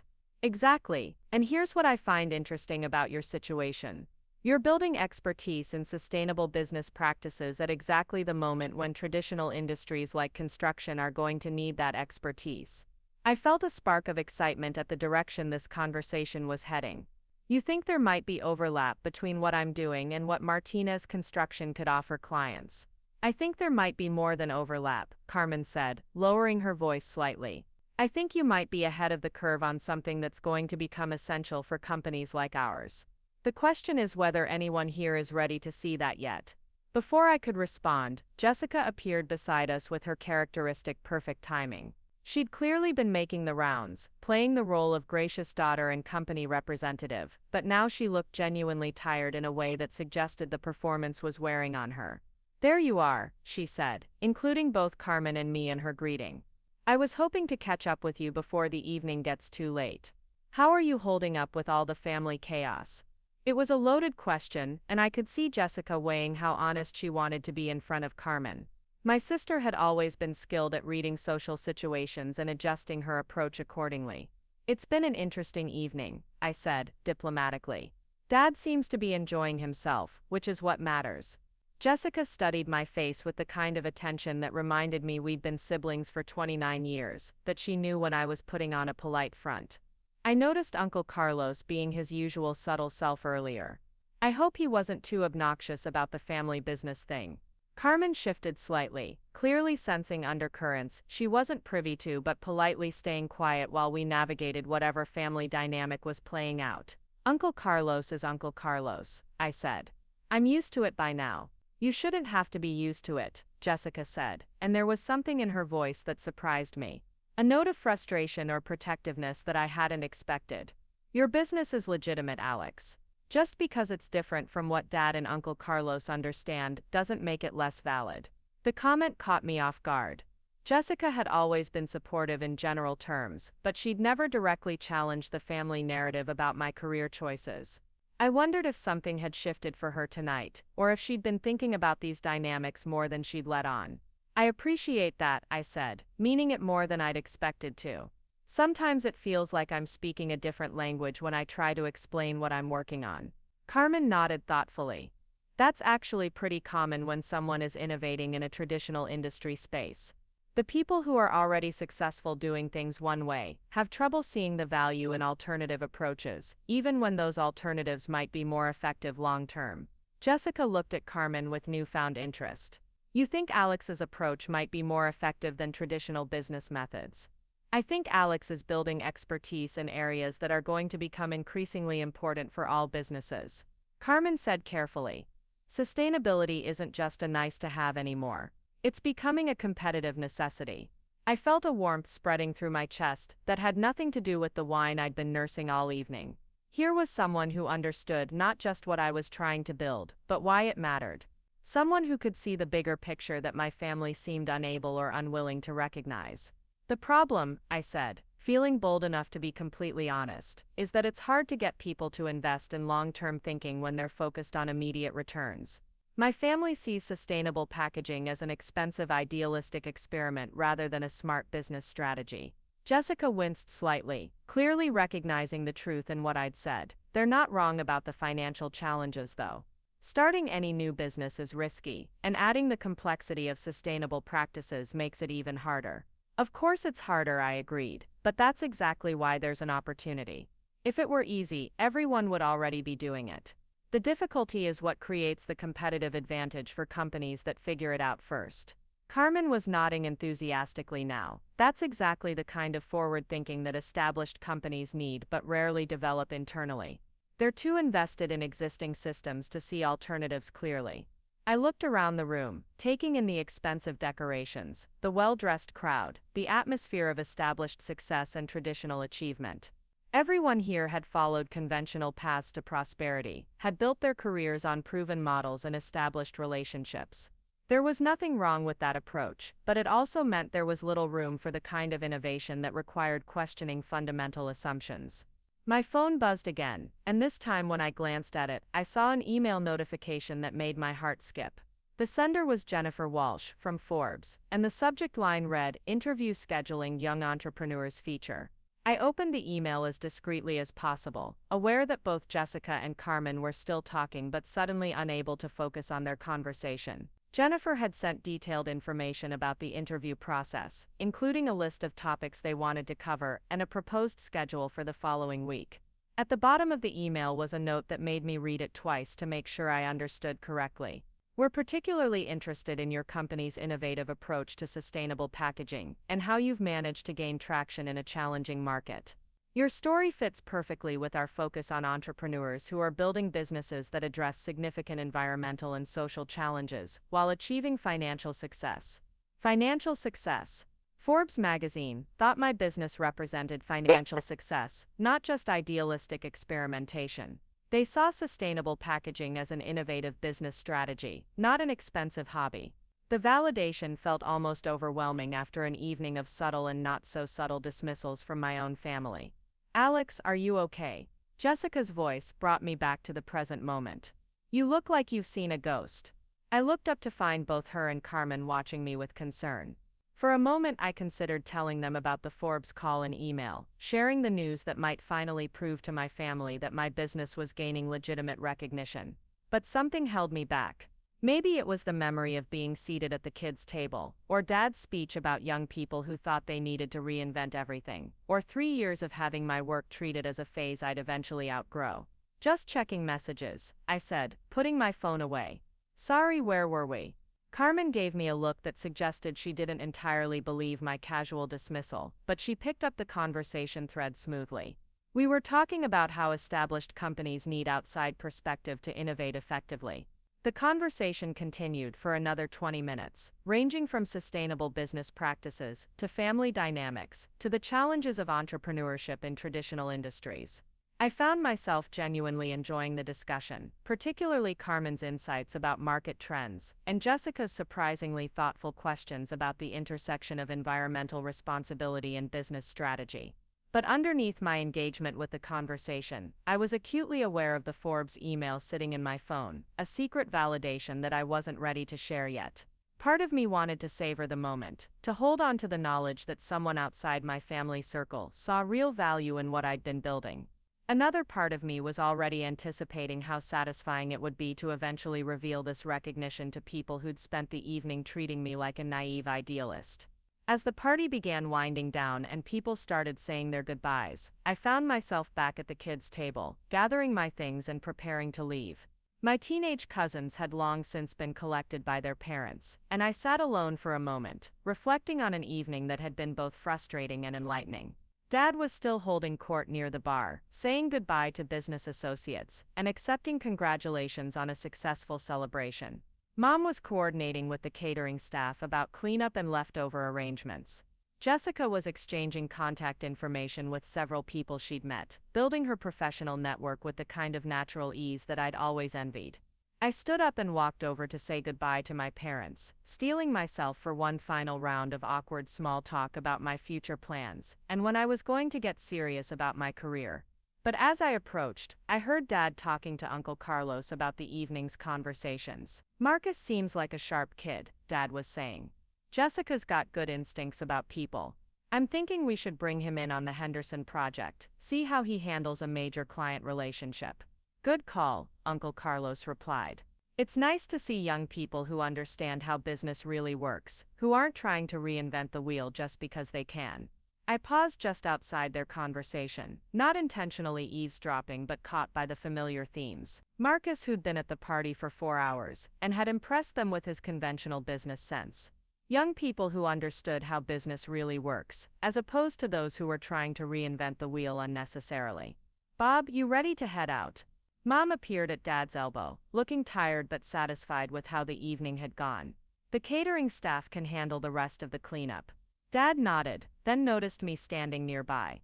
Exactly, and here's what I find interesting about your situation. You're building expertise in sustainable business practices at exactly the moment when traditional industries like construction are going to need that expertise. I felt a spark of excitement at the direction this conversation was heading. You think there might be overlap between what I'm doing and what Martinez Construction could offer clients? I think there might be more than overlap, Carmen said, lowering her voice slightly. I think you might be ahead of the curve on something that's going to become essential for companies like ours. The question is whether anyone here is ready to see that yet. Before I could respond, Jessica appeared beside us with her characteristic perfect timing. She'd clearly been making the rounds, playing the role of gracious daughter and company representative, but now she looked genuinely tired in a way that suggested the performance was wearing on her. There you are, she said, including both Carmen and me in her greeting. I was hoping to catch up with you before the evening gets too late. How are you holding up with all the family chaos? It was a loaded question, and I could see Jessica weighing how honest she wanted to be in front of Carmen. My sister had always been skilled at reading social situations and adjusting her approach accordingly. It's been an interesting evening, I said, diplomatically. Dad seems to be enjoying himself, which is what matters. Jessica studied my face with the kind of attention that reminded me we'd been siblings for 29 years, that she knew when I was putting on a polite front. I noticed Uncle Carlos being his usual subtle self earlier. I hope he wasn't too obnoxious about the family business thing. Carmen shifted slightly, clearly sensing undercurrents she wasn't privy to but politely staying quiet while we navigated whatever family dynamic was playing out. Uncle Carlos is Uncle Carlos, I said. I'm used to it by now. You shouldn't have to be used to it, Jessica said, and there was something in her voice that surprised me. A note of frustration or protectiveness that I hadn't expected. Your business is legitimate, Alex. Just because it's different from what Dad and Uncle Carlos understand doesn't make it less valid. The comment caught me off guard. Jessica had always been supportive in general terms, but she'd never directly challenged the family narrative about my career choices. I wondered if something had shifted for her tonight, or if she'd been thinking about these dynamics more than she'd let on. I appreciate that, I said, meaning it more than I'd expected to. Sometimes it feels like I'm speaking a different language when I try to explain what I'm working on. Carmen nodded thoughtfully. That's actually pretty common when someone is innovating in a traditional industry space. The people who are already successful doing things one way have trouble seeing the value in alternative approaches, even when those alternatives might be more effective long-term. Jessica looked at Carmen with newfound interest. You think Alex's approach might be more effective than traditional business methods? I think Alex is building expertise in areas that are going to become increasingly important for all businesses. Carmen said carefully. Sustainability isn't just a nice-to-have anymore. It's becoming a competitive necessity. I felt a warmth spreading through my chest that had nothing to do with the wine I'd been nursing all evening. Here was someone who understood not just what I was trying to build, but why it mattered. Someone who could see the bigger picture that my family seemed unable or unwilling to recognize. The problem, I said, feeling bold enough to be completely honest, is that it's hard to get people to invest in long-term thinking when they're focused on immediate returns. My family sees sustainable packaging as an expensive idealistic experiment rather than a smart business strategy. Jessica winced slightly, clearly recognizing the truth in what I'd said. They're not wrong about the financial challenges, though. Starting any new business is risky, and adding the complexity of sustainable practices makes it even harder. Of course it's harder, I agreed, but that's exactly why there's an opportunity. If it were easy, everyone would already be doing it. The difficulty is what creates the competitive advantage for companies that figure it out first. Carmen was nodding enthusiastically now. That's exactly the kind of forward thinking that established companies need but rarely develop internally. They're too invested in existing systems to see alternatives clearly. I looked around the room, taking in the expensive decorations, the well-dressed crowd, the atmosphere of established success and traditional achievement. Everyone here had followed conventional paths to prosperity, had built their careers on proven models and established relationships. There was nothing wrong with that approach, but it also meant there was little room for the kind of innovation that required questioning fundamental assumptions. My phone buzzed again, and this time when I glanced at it, I saw an email notification that made my heart skip. The sender was Jennifer Walsh from Forbes, and the subject line read, "Interview Scheduling Young Entrepreneurs Feature." I opened the email as discreetly as possible, aware that both Jessica and Carmen were still talking but suddenly unable to focus on their conversation. Jennifer had sent detailed information about the interview process, including a list of topics they wanted to cover and a proposed schedule for the following week. At the bottom of the email was a note that made me read it twice to make sure I understood correctly. "We're particularly interested in your company's innovative approach to sustainable packaging and how you've managed to gain traction in a challenging market. Your story fits perfectly with our focus on entrepreneurs who are building businesses that address significant environmental and social challenges while achieving financial success." Financial success. Forbes magazine thought my business represented financial success, not just idealistic experimentation. They saw sustainable packaging as an innovative business strategy, not an expensive hobby. The validation felt almost overwhelming after an evening of subtle and not-so-subtle dismissals from my own family. "Alex, are you okay?" Jessica's voice brought me back to the present moment. "You look like you've seen a ghost." I looked up to find both her and Carmen watching me with concern. For a moment I considered telling them about the Forbes call and email, sharing the news that might finally prove to my family that my business was gaining legitimate recognition. But something held me back. Maybe it was the memory of being seated at the kids' table, or Dad's speech about young people who thought they needed to reinvent everything, or 3 years of having my work treated as a phase I'd eventually outgrow. "Just checking messages," I said, putting my phone away. "Sorry, where were we?" Carmen gave me a look that suggested she didn't entirely believe my casual dismissal, but she picked up the conversation thread smoothly. "We were talking about how established companies need outside perspective to innovate effectively." The conversation continued for another 20 minutes, ranging from sustainable business practices to family dynamics to the challenges of entrepreneurship in traditional industries. I found myself genuinely enjoying the discussion, particularly Carmen's insights about market trends and Jessica's surprisingly thoughtful questions about the intersection of environmental responsibility and business strategy. But underneath my engagement with the conversation, I was acutely aware of the Forbes email sitting in my phone, a secret validation that I wasn't ready to share yet. Part of me wanted to savor the moment, to hold on to the knowledge that someone outside my family circle saw real value in what I'd been building. Another part of me was already anticipating how satisfying it would be to eventually reveal this recognition to people who'd spent the evening treating me like a naive idealist. As the party began winding down and people started saying their goodbyes, I found myself back at the kids' table, gathering my things and preparing to leave. My teenage cousins had long since been collected by their parents, and I sat alone for a moment, reflecting on an evening that had been both frustrating and enlightening. Dad was still holding court near the bar, saying goodbye to business associates, and accepting congratulations on a successful celebration. Mom was coordinating with the catering staff about cleanup and leftover arrangements. Jessica was exchanging contact information with several people she'd met, building her professional network with the kind of natural ease that I'd always envied. I stood up and walked over to say goodbye to my parents, steeling myself for one final round of awkward small talk about my future plans, and when I was going to get serious about my career. But as I approached, I heard Dad talking to Uncle Carlos about the evening's conversations. "Marcus seems like a sharp kid," Dad was saying. "Jessica's got good instincts about people. I'm thinking we should bring him in on the Henderson project, see how he handles a major client relationship." "Good call," Uncle Carlos replied. "It's nice to see young people who understand how business really works, who aren't trying to reinvent the wheel just because they can." I paused just outside their conversation, not intentionally eavesdropping but caught by the familiar themes. Marcus, who'd been at the party for 4 hours, and had impressed them with his conventional business sense. Young people who understood how business really works, as opposed to those who were trying to reinvent the wheel unnecessarily. "Bob, you ready to head out?" Mom appeared at Dad's elbow, looking tired but satisfied with how the evening had gone. "The catering staff can handle the rest of the cleanup." Dad nodded, then noticed me standing nearby.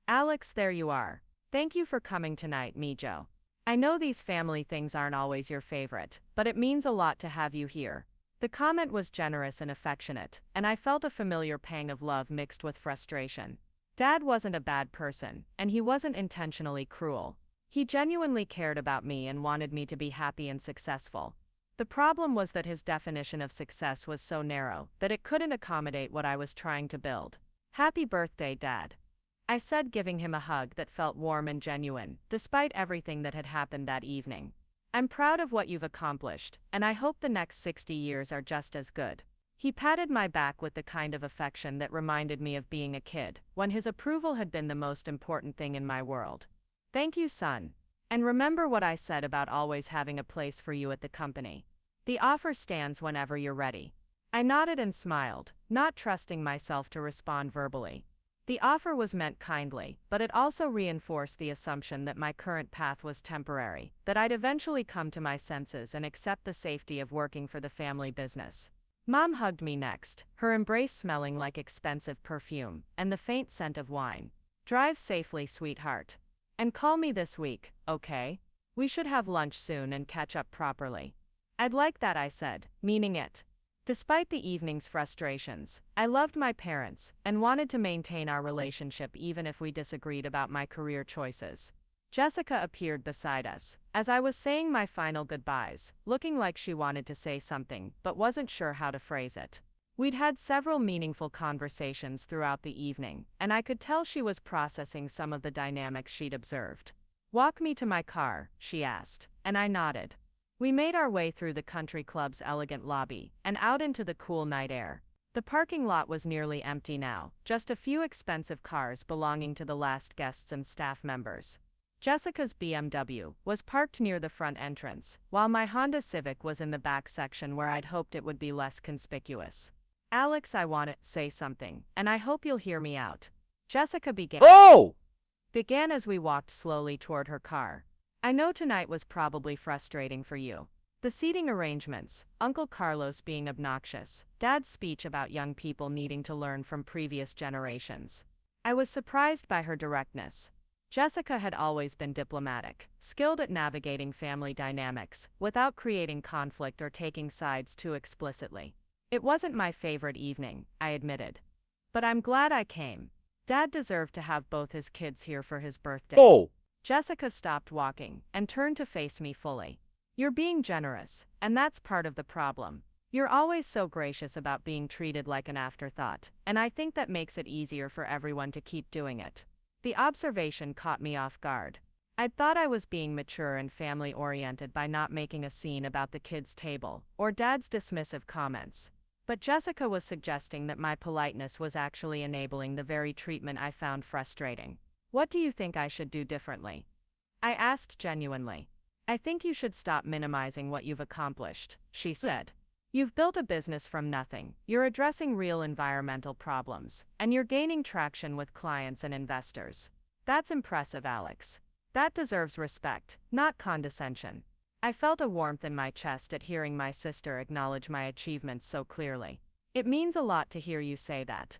"Alex, there you are. Thank you for coming tonight, Mijo. I know these family things aren't always your favorite, but it means a lot to have you here." The comment was generous and affectionate, and I felt a familiar pang of love mixed with frustration. Dad wasn't a bad person, and he wasn't intentionally cruel. He genuinely cared about me and wanted me to be happy and successful. The problem was that his definition of success was so narrow that it couldn't accommodate what I was trying to build. "Happy birthday, Dad," I said, giving him a hug that felt warm and genuine, despite everything that had happened that evening. "I'm proud of what you've accomplished, and I hope the next 60 years are just as good." He patted my back with the kind of affection that reminded me of being a kid, when his approval had been the most important thing in my world. "Thank you, son. And remember what I said about always having a place for you at the company. The offer stands whenever you're ready." I nodded and smiled, not trusting myself to respond verbally. The offer was meant kindly, but it also reinforced the assumption that my current path was temporary, that I'd eventually come to my senses and accept the safety of working for the family business. Mom hugged me next, her embrace smelling like expensive perfume and the faint scent of wine. "Drive safely, sweetheart. And call me this week, okay? We should have lunch soon and catch up properly." "I'd like that," I said, meaning it. Despite the evening's frustrations, I loved my parents and wanted to maintain our relationship even if we disagreed about my career choices. Jessica appeared beside us, as I was saying my final goodbyes, looking like she wanted to say something but wasn't sure how to phrase it. We'd had several meaningful conversations throughout the evening, and I could tell she was processing some of the dynamics she'd observed. "Walk me to my car," she asked, and I nodded. We made our way through the country club's elegant lobby and out into the cool night air. The parking lot was nearly empty now, just a few expensive cars belonging to the last guests and staff members. Jessica's BMW was parked near the front entrance, while my Honda Civic was in the back section where I'd hoped it would be less conspicuous. "Alex, I want to say something, and I hope you'll hear me out." Jessica began as we walked slowly toward her car. "I know tonight was probably frustrating for you. The seating arrangements, Uncle Carlos being obnoxious, Dad's speech about young people needing to learn from previous generations." I was surprised by her directness. Jessica had always been diplomatic, skilled at navigating family dynamics, without creating conflict or taking sides too explicitly. "It wasn't my favorite evening," I admitted. "But I'm glad I came. Dad deserved to have both his kids here for his birthday." Jessica stopped walking and turned to face me fully. "You're being generous, and that's part of the problem. You're always so gracious about being treated like an afterthought, and I think that makes it easier for everyone to keep doing it." The observation caught me off guard. I'd thought I was being mature and family-oriented by not making a scene about the kids' table, or Dad's dismissive comments. But Jessica was suggesting that my politeness was actually enabling the very treatment I found frustrating. "What do you think I should do differently?" I asked genuinely. "I think you should stop minimizing what you've accomplished," she said. "You've built a business from nothing, you're addressing real environmental problems, and you're gaining traction with clients and investors. That's impressive, Alex. That deserves respect, not condescension." I felt a warmth in my chest at hearing my sister acknowledge my achievements so clearly. "It means a lot to hear you say that."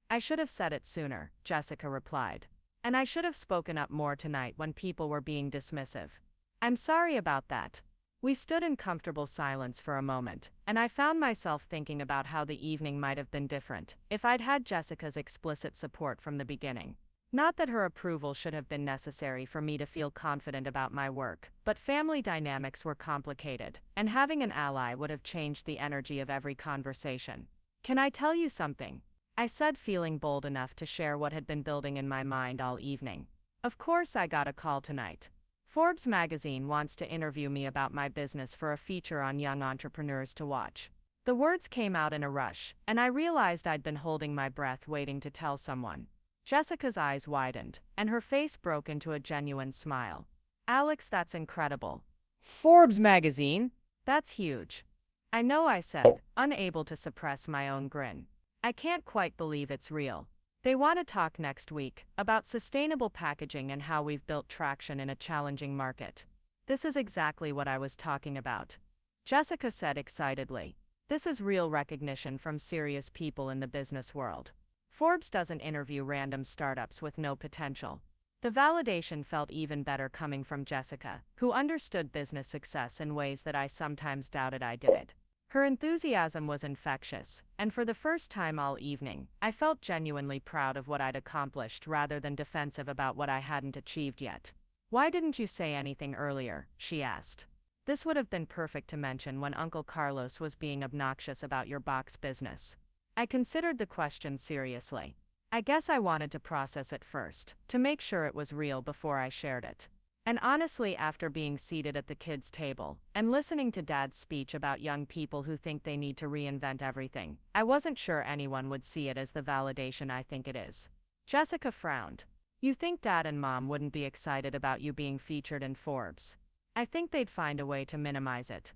"I should have said it sooner," Jessica replied. "And I should have spoken up more tonight when people were being dismissive. I'm sorry about that." We stood in comfortable silence for a moment, and I found myself thinking about how the evening might have been different if I'd had Jessica's explicit support from the beginning. Not that her approval should have been necessary for me to feel confident about my work, but family dynamics were complicated, and having an ally would have changed the energy of every conversation. "Can I tell you something?" I said, feeling bold enough to share what had been building in my mind all evening. "Of course, I got a call tonight. Forbes magazine wants to interview me about my business for a feature on young entrepreneurs to watch." The words came out in a rush, and I realized I'd been holding my breath waiting to tell someone. Jessica's eyes widened, and her face broke into a genuine smile. "Alex, that's incredible." "Forbes magazine? That's huge." "I know," I said, unable to suppress my own grin. "I can't quite believe it's real. They want to talk next week about sustainable packaging and how we've built traction in a challenging market." "This is exactly what I was talking about," Jessica said excitedly. "This is real recognition from serious people in the business world. Forbes doesn't interview random startups with no potential." The validation felt even better coming from Jessica, who understood business success in ways that I sometimes doubted I did. Her enthusiasm was infectious, and for the first time all evening, I felt genuinely proud of what I'd accomplished rather than defensive about what I hadn't achieved yet. "Why didn't you say anything earlier?" she asked. "This would have been perfect to mention when Uncle Carlos was being obnoxious about your box business." I considered the question seriously. I guess I wanted to process it first, to make sure it was real before I shared it. And honestly, after being seated at the kids' table and listening to Dad's speech about young people who think they need to reinvent everything, I wasn't sure anyone would see it as the validation I think it is. Jessica frowned. "You think Dad and Mom wouldn't be excited about you being featured in Forbes?" "I think they'd find a way to minimize it."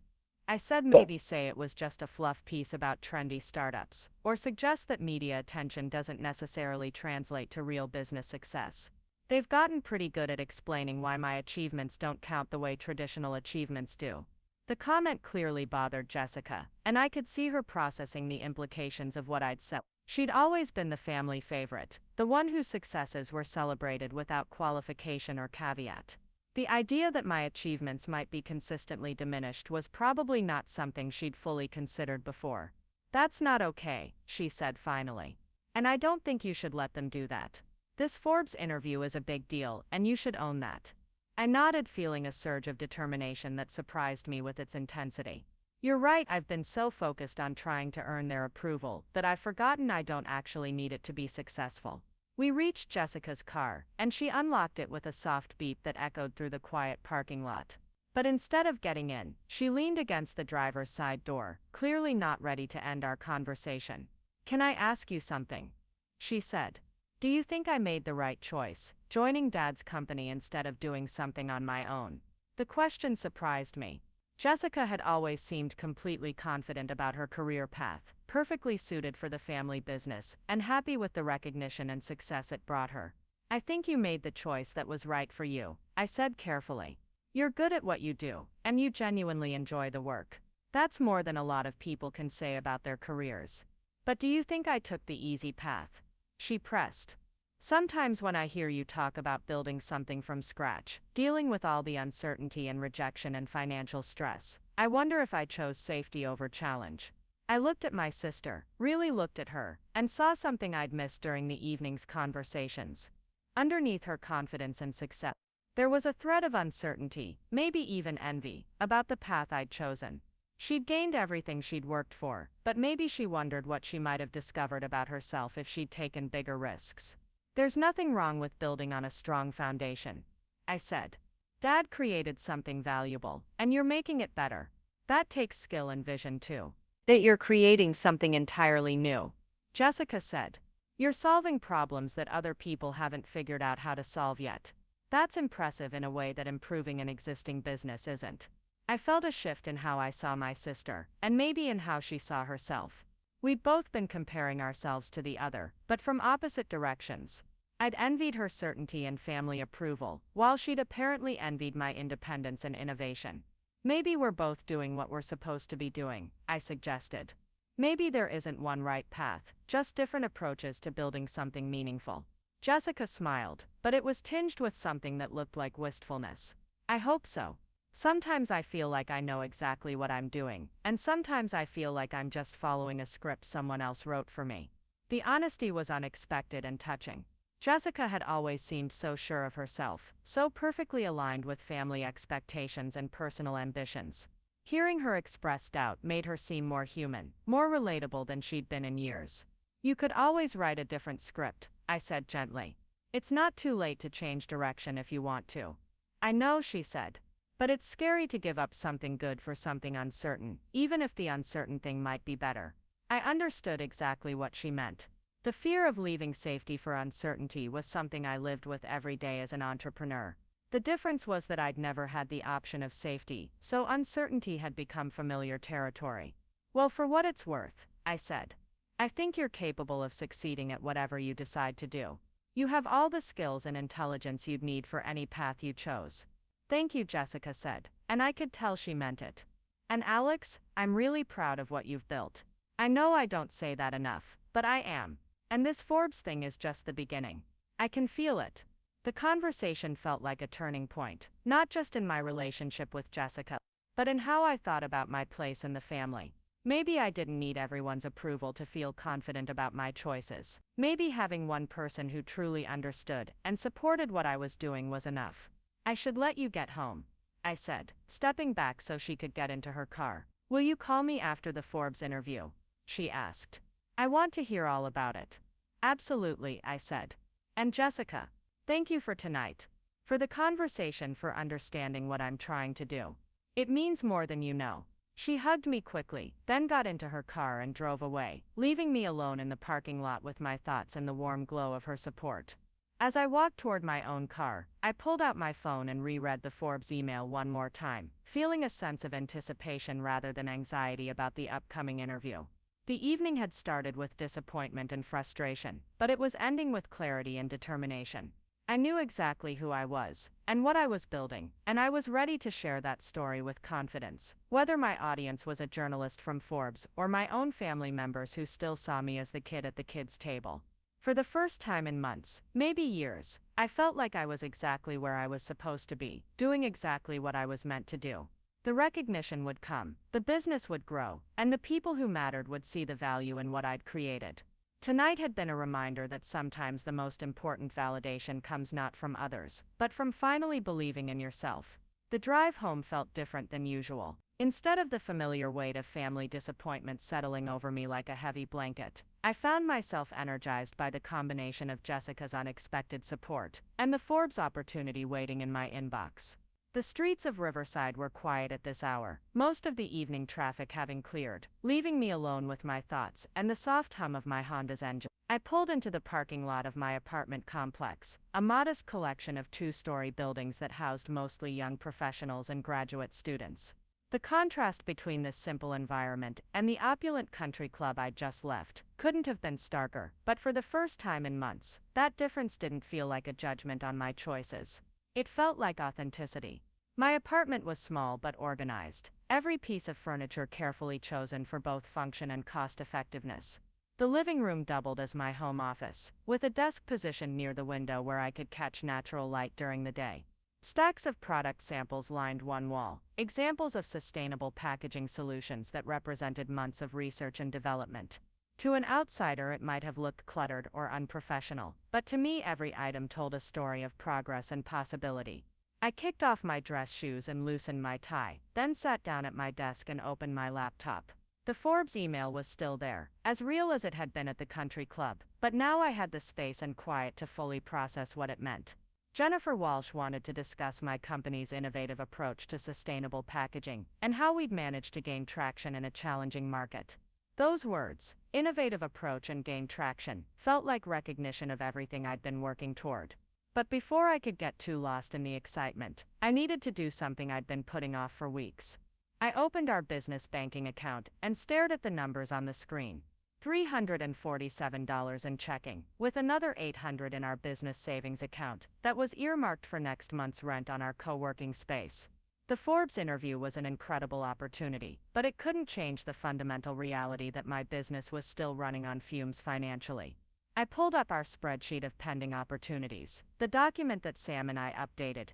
I said, "Maybe say it was just a fluff piece about trendy startups, or suggest that media attention doesn't necessarily translate to real business success. They've gotten pretty good at explaining why my achievements don't count the way traditional achievements do." The comment clearly bothered Jessica, and I could see her processing the implications of what I'd said. She'd always been the family favorite, the one whose successes were celebrated without qualification or caveat. The idea that my achievements might be consistently diminished was probably not something she'd fully considered before. "That's not okay," she said finally. "And I don't think you should let them do that. This Forbes interview is a big deal, and you should own that." I nodded, feeling a surge of determination that surprised me with its intensity. "You're right, I've been so focused on trying to earn their approval that I've forgotten I don't actually need it to be successful." We reached Jessica's car, and she unlocked it with a soft beep that echoed through the quiet parking lot. But instead of getting in, she leaned against the driver's side door, clearly not ready to end our conversation. "Can I ask you something?" she said. "Do you think I made the right choice, joining Dad's company instead of doing something on my own?" The question surprised me. Jessica had always seemed completely confident about her career path, perfectly suited for the family business, and happy with the recognition and success it brought her. "I think you made the choice that was right for you," I said carefully. "You're good at what you do, and you genuinely enjoy the work. That's more than a lot of people can say about their careers. But do you think I took the easy path?" she pressed. "Sometimes when I hear you talk about building something from scratch, dealing with all the uncertainty and rejection and financial stress, I wonder if I chose safety over challenge." I looked at my sister, really looked at her, and saw something I'd missed during the evening's conversations. Underneath her confidence and success, there was a thread of uncertainty, maybe even envy, about the path I'd chosen. She'd gained everything she'd worked for, but maybe she wondered what she might have discovered about herself if she'd taken bigger risks. "There's nothing wrong with building on a strong foundation," I said. "Dad created something valuable, and you're making it better. That takes skill and vision too." "That you're creating something entirely new," Jessica said. "You're solving problems that other people haven't figured out how to solve yet. That's impressive in a way that improving an existing business isn't." I felt a shift in how I saw my sister, and maybe in how she saw herself. We'd both been comparing ourselves to the other, but from opposite directions. I'd envied her certainty and family approval, while she'd apparently envied my independence and innovation. "Maybe we're both doing what we're supposed to be doing," I suggested. "Maybe there isn't one right path, just different approaches to building something meaningful." Jessica smiled, but it was tinged with something that looked like wistfulness. "I hope so." Sometimes I feel like I know exactly what I'm doing, and sometimes I feel like I'm just following a script someone else wrote for me. The honesty was unexpected and touching. Jessica had always seemed so sure of herself, so perfectly aligned with family expectations and personal ambitions. Hearing her express doubt made her seem more human, more relatable than she'd been in years. "You could always write a different script," I said gently. "It's not too late to change direction if you want to." "I know," she said. "But it's scary to give up something good for something uncertain, even if the uncertain thing might be better." I understood exactly what she meant. The fear of leaving safety for uncertainty was something I lived with every day as an entrepreneur. The difference was that I'd never had the option of safety, so uncertainty had become familiar territory. "Well, for what it's worth," I said, "I think you're capable of succeeding at whatever you decide to do. You have all the skills and intelligence you'd need for any path you chose." "Thank you," Jessica said, and I could tell she meant it. "And Alex, I'm really proud of what you've built. I know I don't say that enough, but I am. And this Forbes thing is just the beginning. I can feel it." The conversation felt like a turning point, not just in my relationship with Jessica, but in how I thought about my place in the family. Maybe I didn't need everyone's approval to feel confident about my choices. Maybe having one person who truly understood and supported what I was doing was enough. "I should let you get home," I said, stepping back so she could get into her car. "Will you call me after the Forbes interview?" she asked. "I want to hear all about it." "Absolutely," I said. "And Jessica, thank you for tonight. For the conversation, for understanding what I'm trying to do. It means more than you know." She hugged me quickly, then got into her car and drove away, leaving me alone in the parking lot with my thoughts and the warm glow of her support. As I walked toward my own car, I pulled out my phone and reread the Forbes email one more time, feeling a sense of anticipation rather than anxiety about the upcoming interview. The evening had started with disappointment and frustration, but it was ending with clarity and determination. I knew exactly who I was, and what I was building, and I was ready to share that story with confidence, whether my audience was a journalist from Forbes or my own family members who still saw me as the kid at the kids' table. For the first time in months, maybe years, I felt like I was exactly where I was supposed to be, doing exactly what I was meant to do. The recognition would come, the business would grow, and the people who mattered would see the value in what I'd created. Tonight had been a reminder that sometimes the most important validation comes not from others, but from finally believing in yourself. The drive home felt different than usual. Instead of the familiar weight of family disappointment settling over me like a heavy blanket, I found myself energized by the combination of Jessica's unexpected support and the Forbes opportunity waiting in my inbox. The streets of Riverside were quiet at this hour, most of the evening traffic having cleared, leaving me alone with my thoughts and the soft hum of my Honda's engine. I pulled into the parking lot of my apartment complex, a modest collection of two-story buildings that housed mostly young professionals and graduate students. The contrast between this simple environment and the opulent country club I'd just left couldn't have been starker, but for the first time in months, that difference didn't feel like a judgment on my choices. It felt like authenticity. My apartment was small but organized, every piece of furniture carefully chosen for both function and cost-effectiveness. The living room doubled as my home office, with a desk positioned near the window where I could catch natural light during the day. Stacks of product samples lined one wall, examples of sustainable packaging solutions that represented months of research and development. To an outsider it might have looked cluttered or unprofessional, but to me every item told a story of progress and possibility. I kicked off my dress shoes and loosened my tie, then sat down at my desk and opened my laptop. The Forbes email was still there, as real as it had been at the country club, but now I had the space and quiet to fully process what it meant. Jennifer Walsh wanted to discuss my company's innovative approach to sustainable packaging and how we'd managed to gain traction in a challenging market. Those words, innovative approach and gain traction, felt like recognition of everything I'd been working toward. But before I could get too lost in the excitement, I needed to do something I'd been putting off for weeks. I opened our business banking account and stared at the numbers on the screen. $347 in checking, with another $800 in our business savings account that was earmarked for next month's rent on our co-working space. The Forbes interview was an incredible opportunity, but it couldn't change the fundamental reality that my business was still running on fumes financially. I pulled up our spreadsheet of pending opportunities, the document that Sam and I updated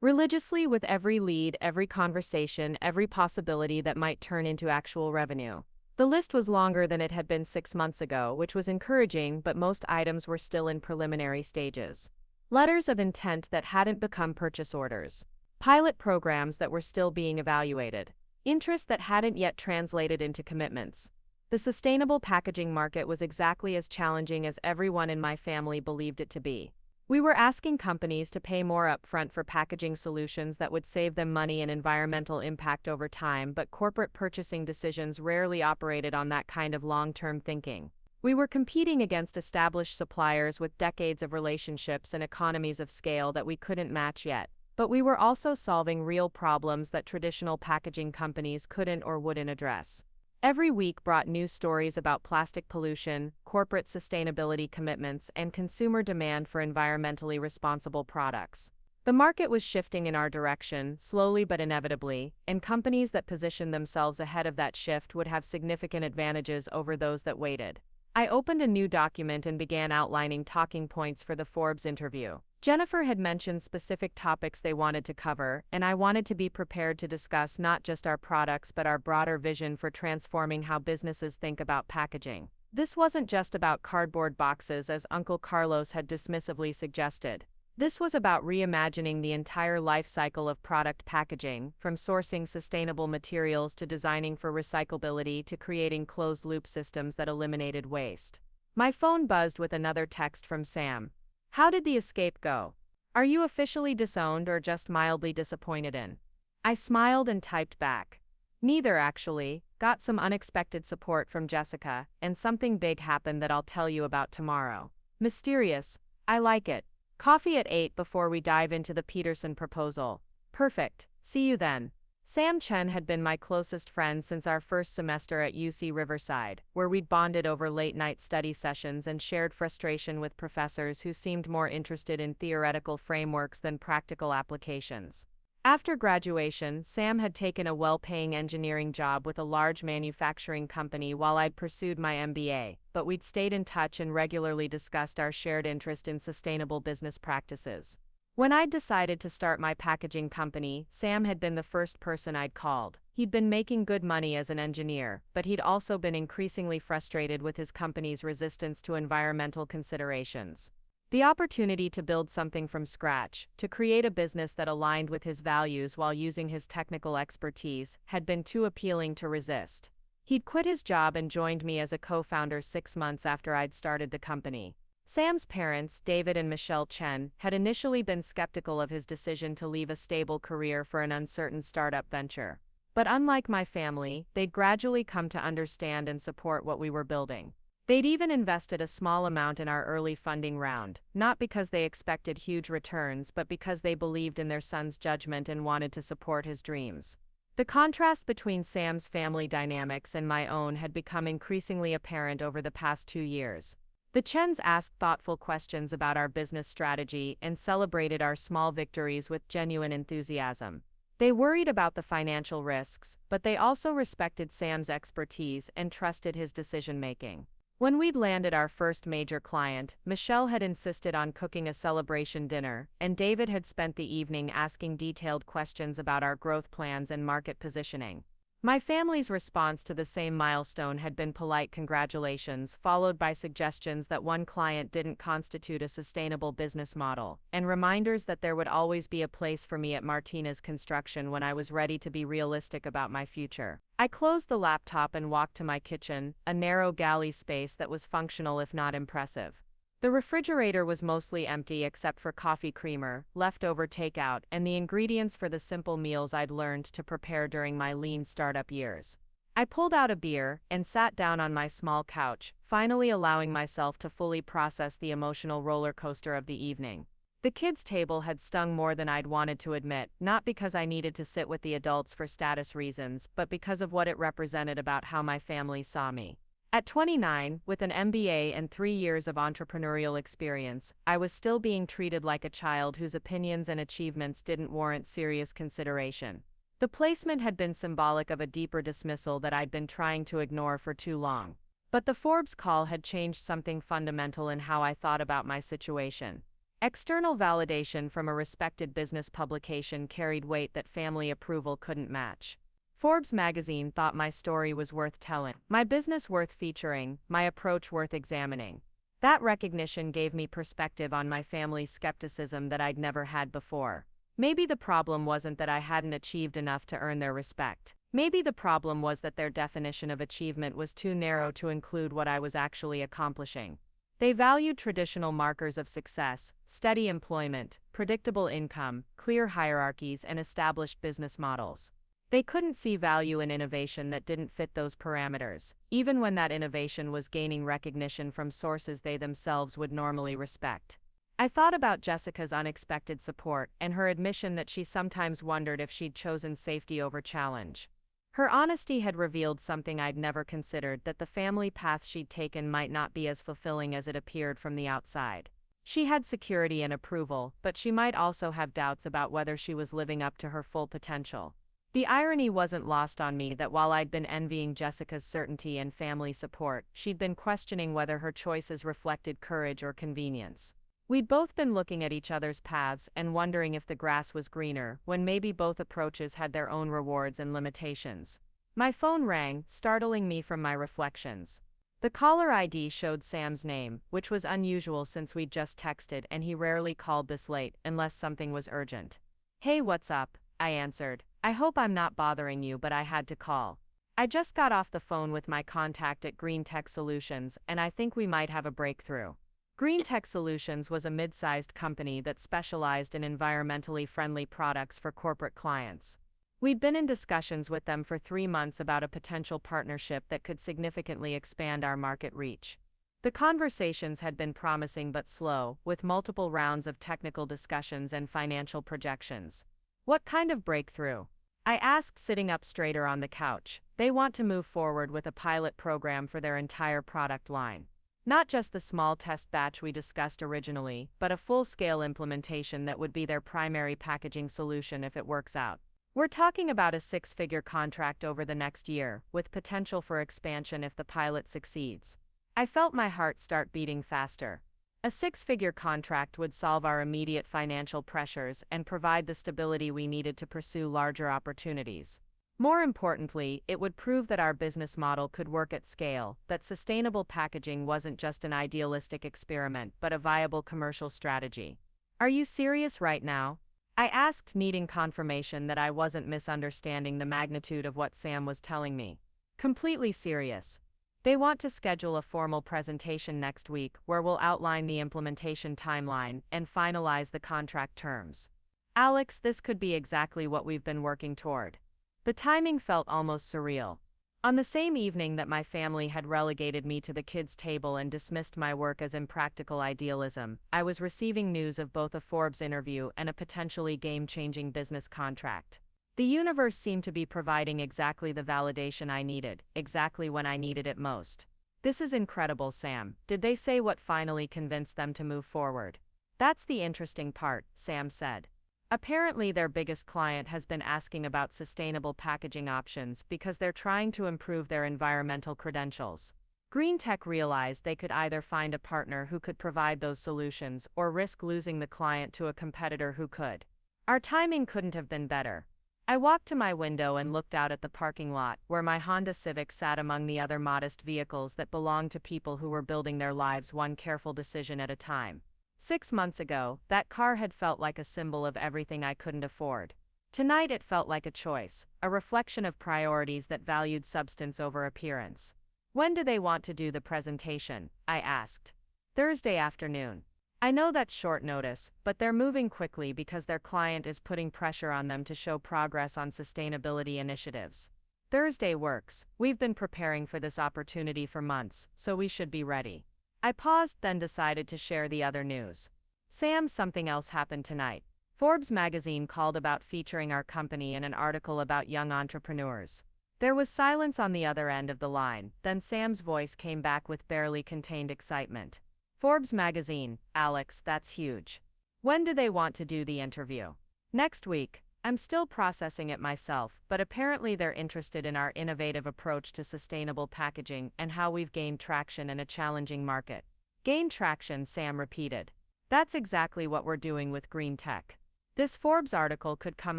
religiously with every lead, every conversation, every possibility that might turn into actual revenue. The list was longer than it had been 6 months ago, which was encouraging, but most items were still in preliminary stages. Letters of intent that hadn't become purchase orders. Pilot programs that were still being evaluated. Interest that hadn't yet translated into commitments. The sustainable packaging market was exactly as challenging as everyone in my family believed it to be. We were asking companies to pay more upfront for packaging solutions that would save them money and environmental impact over time, but corporate purchasing decisions rarely operated on that kind of long-term thinking. We were competing against established suppliers with decades of relationships and economies of scale that we couldn't match yet. But we were also solving real problems that traditional packaging companies couldn't or wouldn't address. Every week brought news stories about plastic pollution, corporate sustainability commitments, and consumer demand for environmentally responsible products. The market was shifting in our direction, slowly but inevitably, and companies that positioned themselves ahead of that shift would have significant advantages over those that waited. I opened a new document and began outlining talking points for the Forbes interview. Jennifer had mentioned specific topics they wanted to cover, and I wanted to be prepared to discuss not just our products but our broader vision for transforming how businesses think about packaging. This wasn't just about cardboard boxes, as Uncle Carlos had dismissively suggested. This was about reimagining the entire life cycle of product packaging, from sourcing sustainable materials to designing for recyclability to creating closed-loop systems that eliminated waste. My phone buzzed with another text from Sam. How did the escape go? Are you officially disowned or just mildly disappointed in? I smiled and typed back. Neither, actually. Got some unexpected support from Jessica, and something big happened that I'll tell you about tomorrow. Mysterious. I like it. Coffee at 8 before we dive into the Peterson proposal. Perfect. See you then. Sam Chen had been my closest friend since our first semester at UC Riverside, where we'd bonded over late-night study sessions and shared frustration with professors who seemed more interested in theoretical frameworks than practical applications. After graduation, Sam had taken a well-paying engineering job with a large manufacturing company while I'd pursued my MBA, but we'd stayed in touch and regularly discussed our shared interest in sustainable business practices. When I'd decided to start my packaging company, Sam had been the first person I'd called. He'd been making good money as an engineer, but he'd also been increasingly frustrated with his company's resistance to environmental considerations. The opportunity to build something from scratch, to create a business that aligned with his values while using his technical expertise, had been too appealing to resist. He'd quit his job and joined me as a co-founder 6 months after I'd started the company. Sam's parents, David and Michelle Chen, had initially been skeptical of his decision to leave a stable career for an uncertain startup venture. But unlike my family, they'd gradually come to understand and support what we were building. They'd even invested a small amount in our early funding round, not because they expected huge returns but because they believed in their son's judgment and wanted to support his dreams. The contrast between Sam's family dynamics and my own had become increasingly apparent over the past 2 years. The Chens asked thoughtful questions about our business strategy and celebrated our small victories with genuine enthusiasm. They worried about the financial risks, but they also respected Sam's expertise and trusted his decision-making. When we'd landed our first major client, Michelle had insisted on cooking a celebration dinner, and David had spent the evening asking detailed questions about our growth plans and market positioning. My family's response to the same milestone had been polite congratulations, followed by suggestions that one client didn't constitute a sustainable business model, and reminders that there would always be a place for me at Martinez Construction when I was ready to be realistic about my future. I closed the laptop and walked to my kitchen, a narrow galley space that was functional if not impressive. The refrigerator was mostly empty except for coffee creamer, leftover takeout, and the ingredients for the simple meals I'd learned to prepare during my lean startup years. I pulled out a beer and sat down on my small couch, finally allowing myself to fully process the emotional roller coaster of the evening. The kids' table had stung more than I'd wanted to admit, not because I needed to sit with the adults for status reasons, but because of what it represented about how my family saw me. At 29, with an MBA and 3 years of entrepreneurial experience, I was still being treated like a child whose opinions and achievements didn't warrant serious consideration. The placement had been symbolic of a deeper dismissal that I'd been trying to ignore for too long. But the Forbes call had changed something fundamental in how I thought about my situation. External validation from a respected business publication carried weight that family approval couldn't match. Forbes magazine thought my story was worth telling, my business worth featuring, my approach worth examining. That recognition gave me perspective on my family's skepticism that I'd never had before. Maybe the problem wasn't that I hadn't achieved enough to earn their respect. Maybe the problem was that their definition of achievement was too narrow to include what I was actually accomplishing. They valued traditional markers of success, steady employment, predictable income, clear hierarchies, and established business models. They couldn't see value in innovation that didn't fit those parameters, even when that innovation was gaining recognition from sources they themselves would normally respect. I thought about Jessica's unexpected support and her admission that she sometimes wondered if she'd chosen safety over challenge. Her honesty had revealed something I'd never considered, that the family path she'd taken might not be as fulfilling as it appeared from the outside. She had security and approval, but she might also have doubts about whether she was living up to her full potential. The irony wasn't lost on me that while I'd been envying Jessica's certainty and family support, she'd been questioning whether her choices reflected courage or convenience. We'd both been looking at each other's paths and wondering if the grass was greener, when maybe both approaches had their own rewards and limitations. My phone rang, startling me from my reflections. The caller ID showed Sam's name, which was unusual since we'd just texted and he rarely called this late, unless something was urgent. "Hey, what's up?" I answered. "I hope I'm not bothering you, but I had to call. I just got off the phone with my contact at Green Tech Solutions, and I think we might have a breakthrough." Green Tech Solutions was a mid-sized company that specialized in environmentally friendly products for corporate clients. We'd been in discussions with them for 3 months about a potential partnership that could significantly expand our market reach. The conversations had been promising but slow, with multiple rounds of technical discussions and financial projections. "What kind of breakthrough?" I asked, sitting up straighter on the couch. "They want to move forward with a pilot program for their entire product line. Not just the small test batch we discussed originally, but a full-scale implementation that would be their primary packaging solution if it works out. We're talking about a 6-figure contract over the next year, with potential for expansion if the pilot succeeds." I felt my heart start beating faster. A 6-figure contract would solve our immediate financial pressures and provide the stability we needed to pursue larger opportunities. More importantly, it would prove that our business model could work at scale, that sustainable packaging wasn't just an idealistic experiment but a viable commercial strategy. "Are you serious right now?" I asked, needing confirmation that I wasn't misunderstanding the magnitude of what Sam was telling me. "Completely serious. They want to schedule a formal presentation next week where we'll outline the implementation timeline and finalize the contract terms." "Alex, this could be exactly what we've been working toward." The timing felt almost surreal. On the same evening that my family had relegated me to the kids' table and dismissed my work as impractical idealism, I was receiving news of both a Forbes interview and a potentially game-changing business contract. The universe seemed to be providing exactly the validation I needed, exactly when I needed it most. "This is incredible, Sam. Did they say what finally convinced them to move forward?" "That's the interesting part," Sam said. "Apparently their biggest client has been asking about sustainable packaging options because they're trying to improve their environmental credentials. Green Tech realized they could either find a partner who could provide those solutions or risk losing the client to a competitor who could. Our timing couldn't have been better." I walked to my window and looked out at the parking lot, where my Honda Civic sat among the other modest vehicles that belonged to people who were building their lives one careful decision at a time. 6 months ago, that car had felt like a symbol of everything I couldn't afford. Tonight it felt like a choice, a reflection of priorities that valued substance over appearance. "When do they want to do the presentation?" I asked. "Thursday afternoon." I know that's short notice, but they're moving quickly because their client is putting pressure on them to show progress on sustainability initiatives. "Thursday works. We've been preparing for this opportunity for months, so we should be ready." I paused, then decided to share the other news. "Sam, something else happened tonight. Forbes magazine called about featuring our company in an article about young entrepreneurs." There was silence on the other end of the line, then Sam's voice came back with barely contained excitement. "Forbes magazine, Alex, that's huge. When do they want to do the interview?" "Next week." I'm still processing it myself, but apparently they're interested in our innovative approach to sustainable packaging and how we've gained traction in a challenging market. "Gained traction," Sam repeated. That's exactly what we're doing with green tech. This Forbes article could come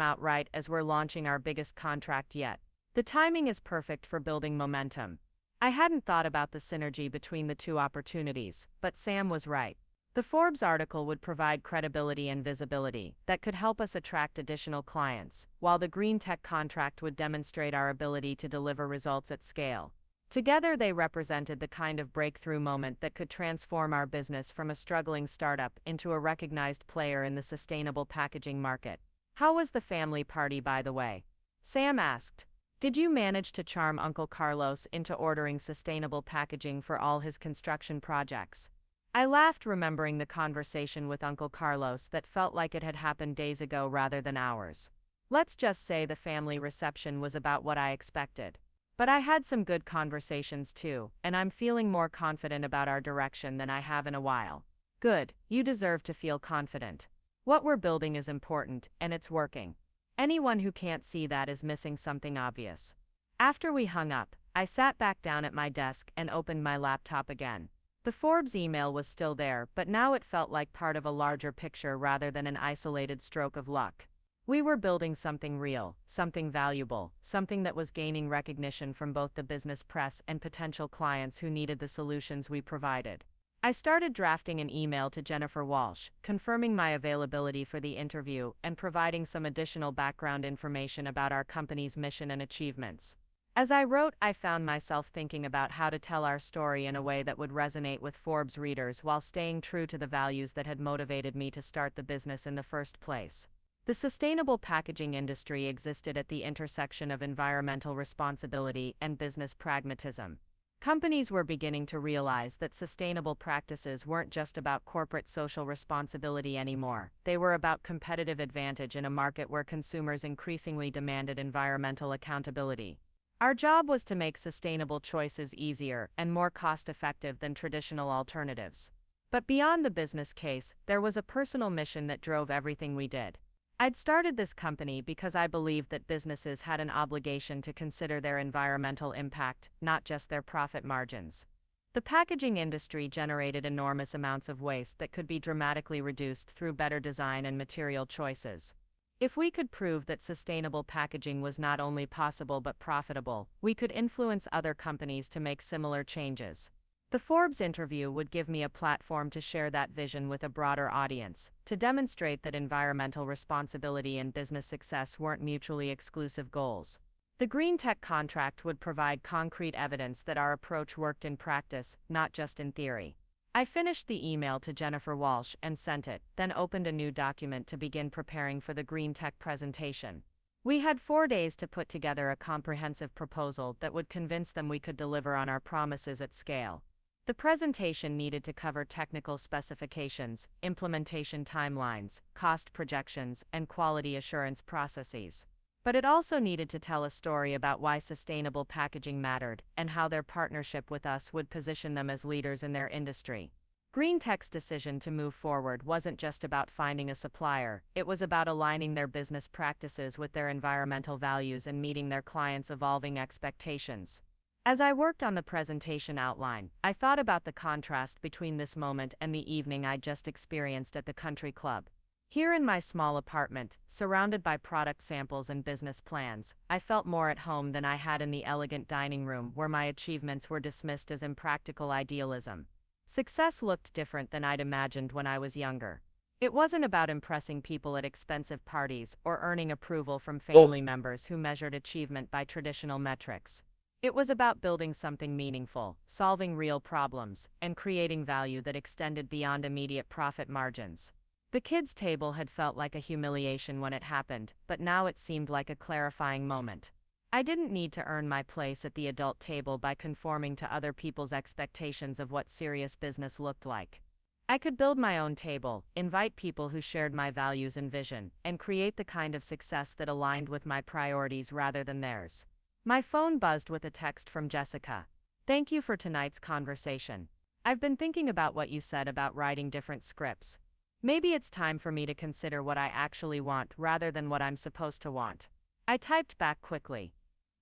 out right as we're launching our biggest contract yet. The timing is perfect for building momentum. I hadn't thought about the synergy between the two opportunities, but Sam was right. The Forbes article would provide credibility and visibility that could help us attract additional clients, while the green tech contract would demonstrate our ability to deliver results at scale. Together, they represented the kind of breakthrough moment that could transform our business from a struggling startup into a recognized player in the sustainable packaging market. How was the family party, by the way? Sam asked. Did you manage to charm Uncle Carlos into ordering sustainable packaging for all his construction projects? I laughed, remembering the conversation with Uncle Carlos that felt like it had happened days ago rather than hours. Let's just say the family reception was about what I expected. But I had some good conversations too, and I'm feeling more confident about our direction than I have in a while. Good, you deserve to feel confident. What we're building is important, and it's working. Anyone who can't see that is missing something obvious. After we hung up, I sat back down at my desk and opened my laptop again. The Forbes email was still there, but now it felt like part of a larger picture rather than an isolated stroke of luck. We were building something real, something valuable, something that was gaining recognition from both the business press and potential clients who needed the solutions we provided. I started drafting an email to Jennifer Walsh, confirming my availability for the interview and providing some additional background information about our company's mission and achievements. As I wrote, I found myself thinking about how to tell our story in a way that would resonate with Forbes readers while staying true to the values that had motivated me to start the business in the first place. The sustainable packaging industry existed at the intersection of environmental responsibility and business pragmatism. Companies were beginning to realize that sustainable practices weren't just about corporate social responsibility anymore. They were about competitive advantage in a market where consumers increasingly demanded environmental accountability. Our job was to make sustainable choices easier and more cost-effective than traditional alternatives. But beyond the business case, there was a personal mission that drove everything we did. I'd started this company because I believed that businesses had an obligation to consider their environmental impact, not just their profit margins. The packaging industry generated enormous amounts of waste that could be dramatically reduced through better design and material choices. If we could prove that sustainable packaging was not only possible but profitable, we could influence other companies to make similar changes. The Forbes interview would give me a platform to share that vision with a broader audience, to demonstrate that environmental responsibility and business success weren't mutually exclusive goals. The green tech contract would provide concrete evidence that our approach worked in practice, not just in theory. I finished the email to Jennifer Walsh and sent it, then opened a new document to begin preparing for the green tech presentation. We had 4 days to put together a comprehensive proposal that would convince them we could deliver on our promises at scale. The presentation needed to cover technical specifications, implementation timelines, cost projections, and quality assurance processes. But it also needed to tell a story about why sustainable packaging mattered and how their partnership with us would position them as leaders in their industry. Green Tech's decision to move forward wasn't just about finding a supplier, it was about aligning their business practices with their environmental values and meeting their clients' evolving expectations. As I worked on the presentation outline, I thought about the contrast between this moment and the evening I'd just experienced at the country club. Here in my small apartment, surrounded by product samples and business plans, I felt more at home than I had in the elegant dining room where my achievements were dismissed as impractical idealism. Success looked different than I'd imagined when I was younger. It wasn't about impressing people at expensive parties or earning approval from family members who measured achievement by traditional metrics. It was about building something meaningful, solving real problems, and creating value that extended beyond immediate profit margins. The kids' table had felt like a humiliation when it happened, but now it seemed like a clarifying moment. I didn't need to earn my place at the adult table by conforming to other people's expectations of what serious business looked like. I could build my own table, invite people who shared my values and vision, and create the kind of success that aligned with my priorities rather than theirs. My phone buzzed with a text from Jessica. "Thank you for tonight's conversation. I've been thinking about what you said about writing different scripts. Maybe it's time for me to consider what I actually want rather than what I'm supposed to want." I typed back quickly.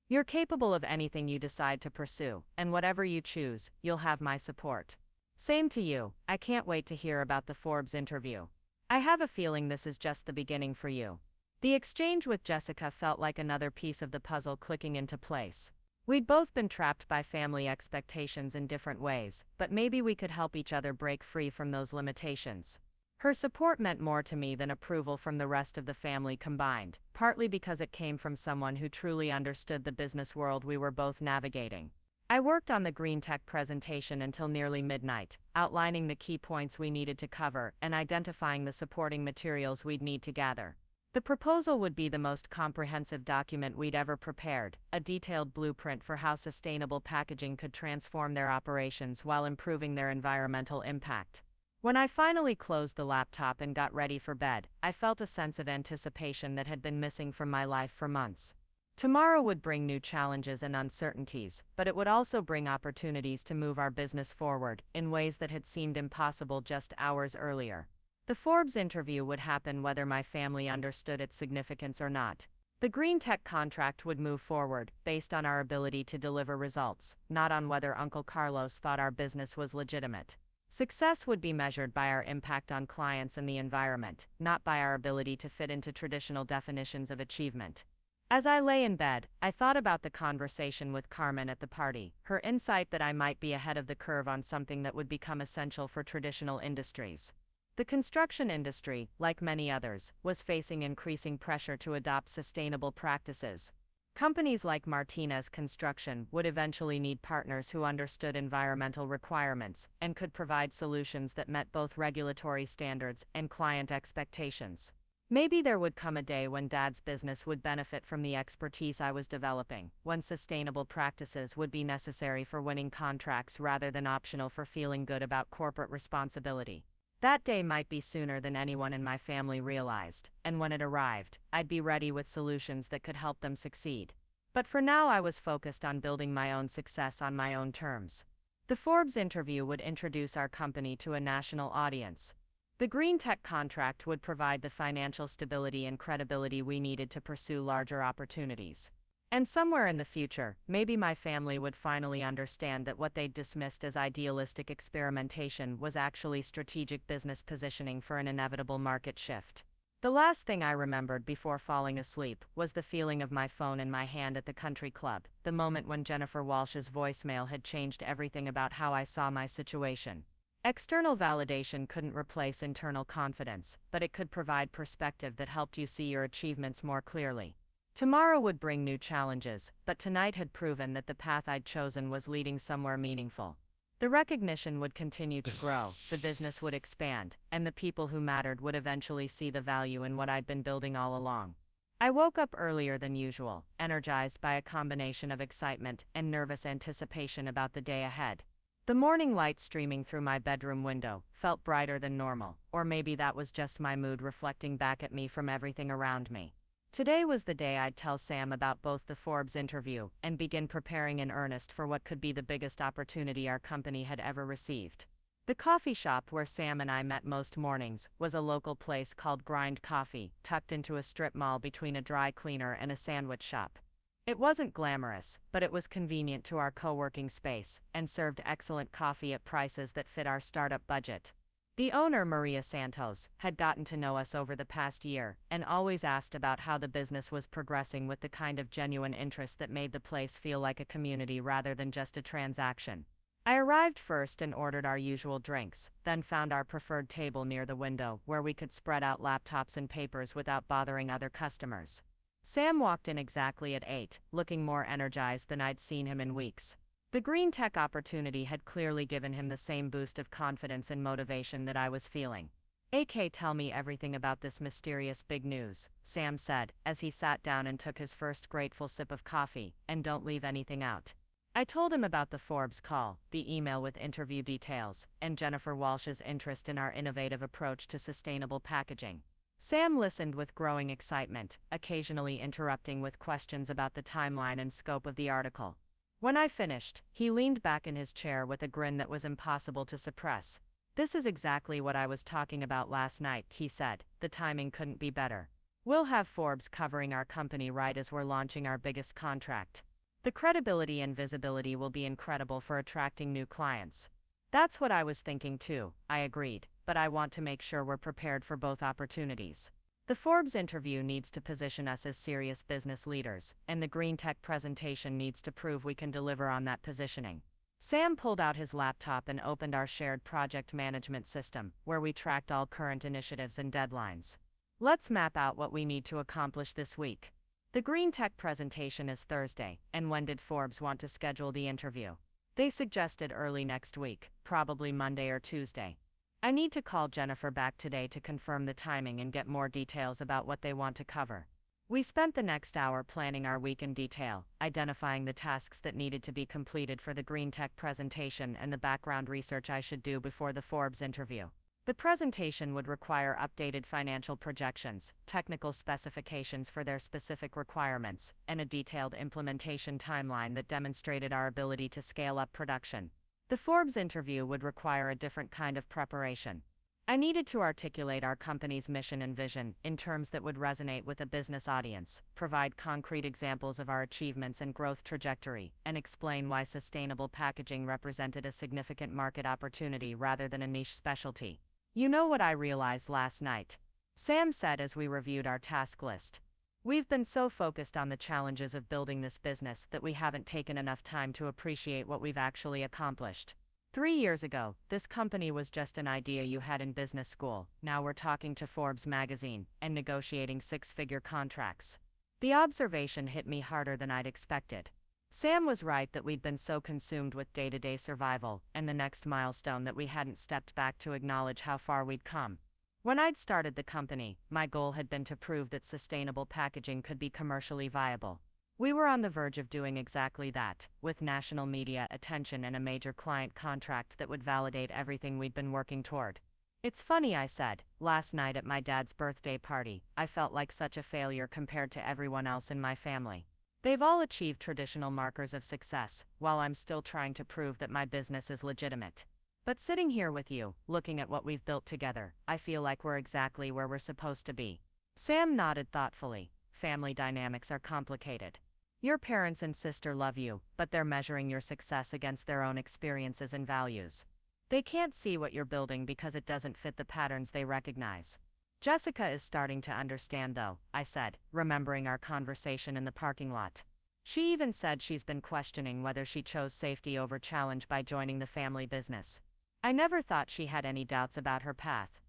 "You're capable of anything you decide to pursue, and whatever you choose, you'll have my support." Same to you, I can't wait to hear about the Forbes interview. I have a feeling this is just the beginning for you. The exchange with Jessica felt like another piece of the puzzle clicking into place. We'd both been trapped by family expectations in different ways, but maybe we could help each other break free from those limitations. Her support meant more to me than approval from the rest of the family combined, partly because it came from someone who truly understood the business world we were both navigating. I worked on the green tech presentation until nearly midnight, outlining the key points we needed to cover and identifying the supporting materials we'd need to gather. The proposal would be the most comprehensive document we'd ever prepared, a detailed blueprint for how sustainable packaging could transform their operations while improving their environmental impact. When I finally closed the laptop and got ready for bed, I felt a sense of anticipation that had been missing from my life for months. Tomorrow would bring new challenges and uncertainties, but it would also bring opportunities to move our business forward in ways that had seemed impossible just hours earlier. The Forbes interview would happen whether my family understood its significance or not. The green tech contract would move forward, based on our ability to deliver results, not on whether Uncle Carlos thought our business was legitimate. Success would be measured by our impact on clients and the environment, not by our ability to fit into traditional definitions of achievement. As I lay in bed, I thought about the conversation with Carmen at the party, her insight that I might be ahead of the curve on something that would become essential for traditional industries. The construction industry, like many others, was facing increasing pressure to adopt sustainable practices. Companies like Martinez Construction would eventually need partners who understood environmental requirements and could provide solutions that met both regulatory standards and client expectations. Maybe there would come a day when Dad's business would benefit from the expertise I was developing, when sustainable practices would be necessary for winning contracts rather than optional for feeling good about corporate responsibility. That day might be sooner than anyone in my family realized, and when it arrived, I'd be ready with solutions that could help them succeed. But for now I was focused on building my own success on my own terms. The Forbes interview would introduce our company to a national audience. The green tech contract would provide the financial stability and credibility we needed to pursue larger opportunities. And somewhere in the future, maybe my family would finally understand that what they'd dismissed as idealistic experimentation was actually strategic business positioning for an inevitable market shift. The last thing I remembered before falling asleep was the feeling of my phone in my hand at the country club, the moment when Jennifer Walsh's voicemail had changed everything about how I saw my situation. External validation couldn't replace internal confidence, but it could provide perspective that helped you see your achievements more clearly. Tomorrow would bring new challenges, but tonight had proven that the path I'd chosen was leading somewhere meaningful. The recognition would continue to grow, the business would expand, and the people who mattered would eventually see the value in what I'd been building all along. I woke up earlier than usual, energized by a combination of excitement and nervous anticipation about the day ahead. The morning light streaming through my bedroom window felt brighter than normal, or maybe that was just my mood reflecting back at me from everything around me. Today was the day I'd tell Sam about both the Forbes interview and begin preparing in earnest for what could be the biggest opportunity our company had ever received. The coffee shop where Sam and I met most mornings was a local place called Grind Coffee, tucked into a strip mall between a dry cleaner and a sandwich shop. It wasn't glamorous, but it was convenient to our co-working space and served excellent coffee at prices that fit our startup budget. The owner, Maria Santos, had gotten to know us over the past year and always asked about how the business was progressing with the kind of genuine interest that made the place feel like a community rather than just a transaction. I arrived first and ordered our usual drinks, then found our preferred table near the window where we could spread out laptops and papers without bothering other customers. Sam walked in exactly at 8, looking more energized than I'd seen him in weeks. The green tech opportunity had clearly given him the same boost of confidence and motivation that I was feeling. "AK, tell me everything about this mysterious big news," Sam said, as he sat down and took his first grateful sip of coffee, "and don't leave anything out." I told him about the Forbes call, the email with interview details, and Jennifer Walsh's interest in our innovative approach to sustainable packaging. Sam listened with growing excitement, occasionally interrupting with questions about the timeline and scope of the article. When I finished, he leaned back in his chair with a grin that was impossible to suppress. "This is exactly what I was talking about last night," he said. "The timing couldn't be better. We'll have Forbes covering our company right as we're launching our biggest contract. The credibility and visibility will be incredible for attracting new clients." That's what I was thinking too, I agreed, but I want to make sure we're prepared for both opportunities. The Forbes interview needs to position us as serious business leaders, and the green tech presentation needs to prove we can deliver on that positioning. Sam pulled out his laptop and opened our shared project management system, where we tracked all current initiatives and deadlines. Let's map out what we need to accomplish this week. The green tech presentation is Thursday, and when did Forbes want to schedule the interview? They suggested early next week, probably Monday or Tuesday. I need to call Jennifer back today to confirm the timing and get more details about what they want to cover. We spent the next hour planning our week in detail, identifying the tasks that needed to be completed for the green tech presentation and the background research I should do before the Forbes interview. The presentation would require updated financial projections, technical specifications for their specific requirements, and a detailed implementation timeline that demonstrated our ability to scale up production. The Forbes interview would require a different kind of preparation. I needed to articulate our company's mission and vision in terms that would resonate with a business audience, provide concrete examples of our achievements and growth trajectory, and explain why sustainable packaging represented a significant market opportunity rather than a niche specialty. You know what I realized last night? Sam said as we reviewed our task list. We've been so focused on the challenges of building this business that we haven't taken enough time to appreciate what we've actually accomplished. 3 years ago, this company was just an idea you had in business school. Now we're talking to Forbes magazine and negotiating six-figure contracts. The observation hit me harder than I'd expected. Sam was right that we'd been so consumed with day-to-day survival and the next milestone that we hadn't stepped back to acknowledge how far we'd come. When I'd started the company, my goal had been to prove that sustainable packaging could be commercially viable. We were on the verge of doing exactly that, with national media attention and a major client contract that would validate everything we'd been working toward. It's funny, I said, last night at my dad's birthday party. I felt like such a failure compared to everyone else in my family. They've all achieved traditional markers of success, while I'm still trying to prove that my business is legitimate. But sitting here with you, looking at what we've built together, I feel like we're exactly where we're supposed to be. Sam nodded thoughtfully. Family dynamics are complicated. Your parents and sister love you, but they're measuring your success against their own experiences and values. They can't see what you're building because it doesn't fit the patterns they recognize. Jessica is starting to understand though, I said, remembering our conversation in the parking lot. She even said she's been questioning whether she chose safety over challenge by joining the family business. I never thought she had any doubts about her path.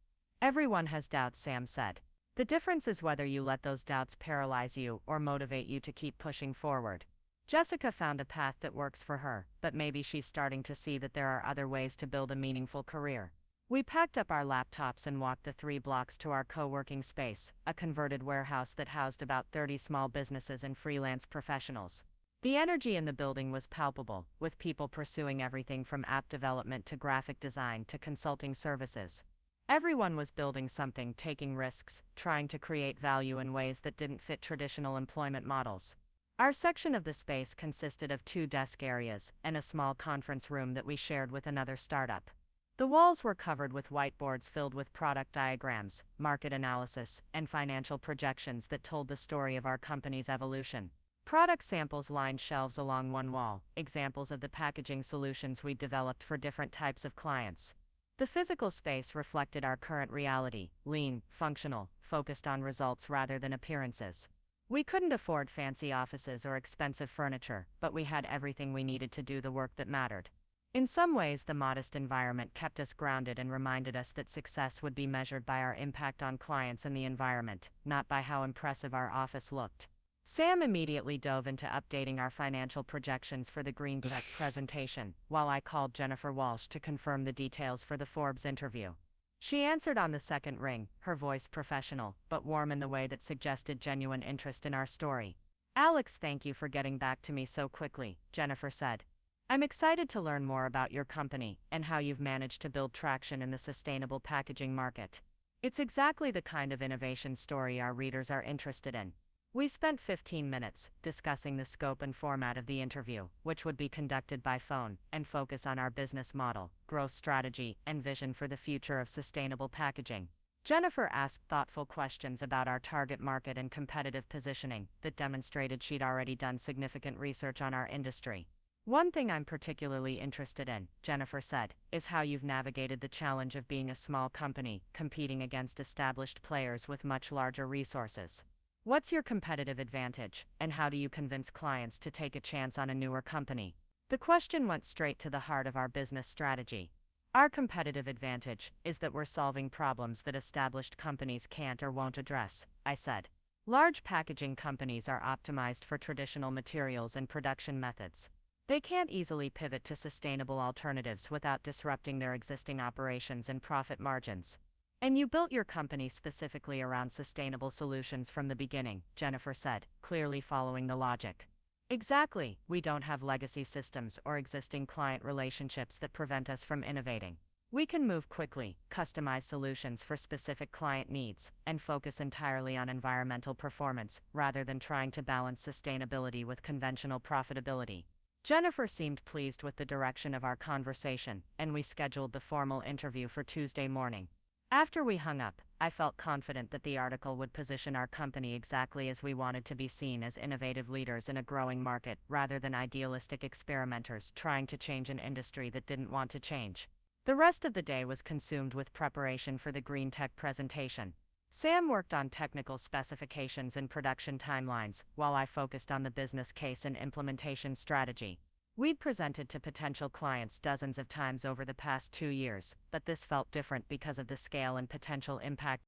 Everyone has doubts, Sam said. The difference is whether you let those doubts paralyze you or motivate you to keep pushing forward. Jessica found a path that works for her, but maybe she's starting to see that there are other ways to build a meaningful career. We packed up our laptops and walked the 3 blocks to our co-working space, a converted warehouse that housed about 30 small businesses and freelance professionals. The energy in the building was palpable, with people pursuing everything from app development to graphic design to consulting services. Everyone was building something, taking risks, trying to create value in ways that didn't fit traditional employment models. Our section of the space consisted of 2 desk areas and a small conference room that we shared with another startup. The walls were covered with whiteboards filled with product diagrams, market analysis, and financial projections that told the story of our company's evolution. Product samples lined shelves along one wall, examples of the packaging solutions we developed for different types of clients. The physical space reflected our current reality, lean, functional, focused on results rather than appearances. We couldn't afford fancy offices or expensive furniture, but we had everything we needed to do the work that mattered. In some ways, the modest environment kept us grounded and reminded us that success would be measured by our impact on clients and the environment, not by how impressive our office looked. Sam immediately dove into updating our financial projections for the green tech presentation, while I called Jennifer Walsh to confirm the details for the Forbes interview. She answered on the second ring, her voice professional, but warm in the way that suggested genuine interest in our story. "Alex, thank you for getting back to me so quickly," Jennifer said. "I'm excited to learn more about your company and how you've managed to build traction in the sustainable packaging market. It's exactly the kind of innovation story our readers are interested in." We spent 15 minutes discussing the scope and format of the interview, which would be conducted by phone, and focus on our business model, growth strategy, and vision for the future of sustainable packaging. Jennifer asked thoughtful questions about our target market and competitive positioning that demonstrated she'd already done significant research on our industry. One thing I'm particularly interested in, Jennifer said, is how you've navigated the challenge of being a small company, competing against established players with much larger resources. What's your competitive advantage, and how do you convince clients to take a chance on a newer company? The question went straight to the heart of our business strategy. Our competitive advantage is that we're solving problems that established companies can't or won't address, I said. Large packaging companies are optimized for traditional materials and production methods. They can't easily pivot to sustainable alternatives without disrupting their existing operations and profit margins. And you built your company specifically around sustainable solutions from the beginning, Jennifer said, clearly following the logic. Exactly, we don't have legacy systems or existing client relationships that prevent us from innovating. We can move quickly, customize solutions for specific client needs, and focus entirely on environmental performance, rather than trying to balance sustainability with conventional profitability. Jennifer seemed pleased with the direction of our conversation, and we scheduled the formal interview for Tuesday morning. After we hung up, I felt confident that the article would position our company exactly as we wanted to be seen, as innovative leaders in a growing market, rather than idealistic experimenters trying to change an industry that didn't want to change. The rest of the day was consumed with preparation for the green tech presentation. Sam worked on technical specifications and production timelines, while I focused on the business case and implementation strategy. We'd presented to potential clients dozens of times over the past 2 years, but this felt different because of the scale and potential impact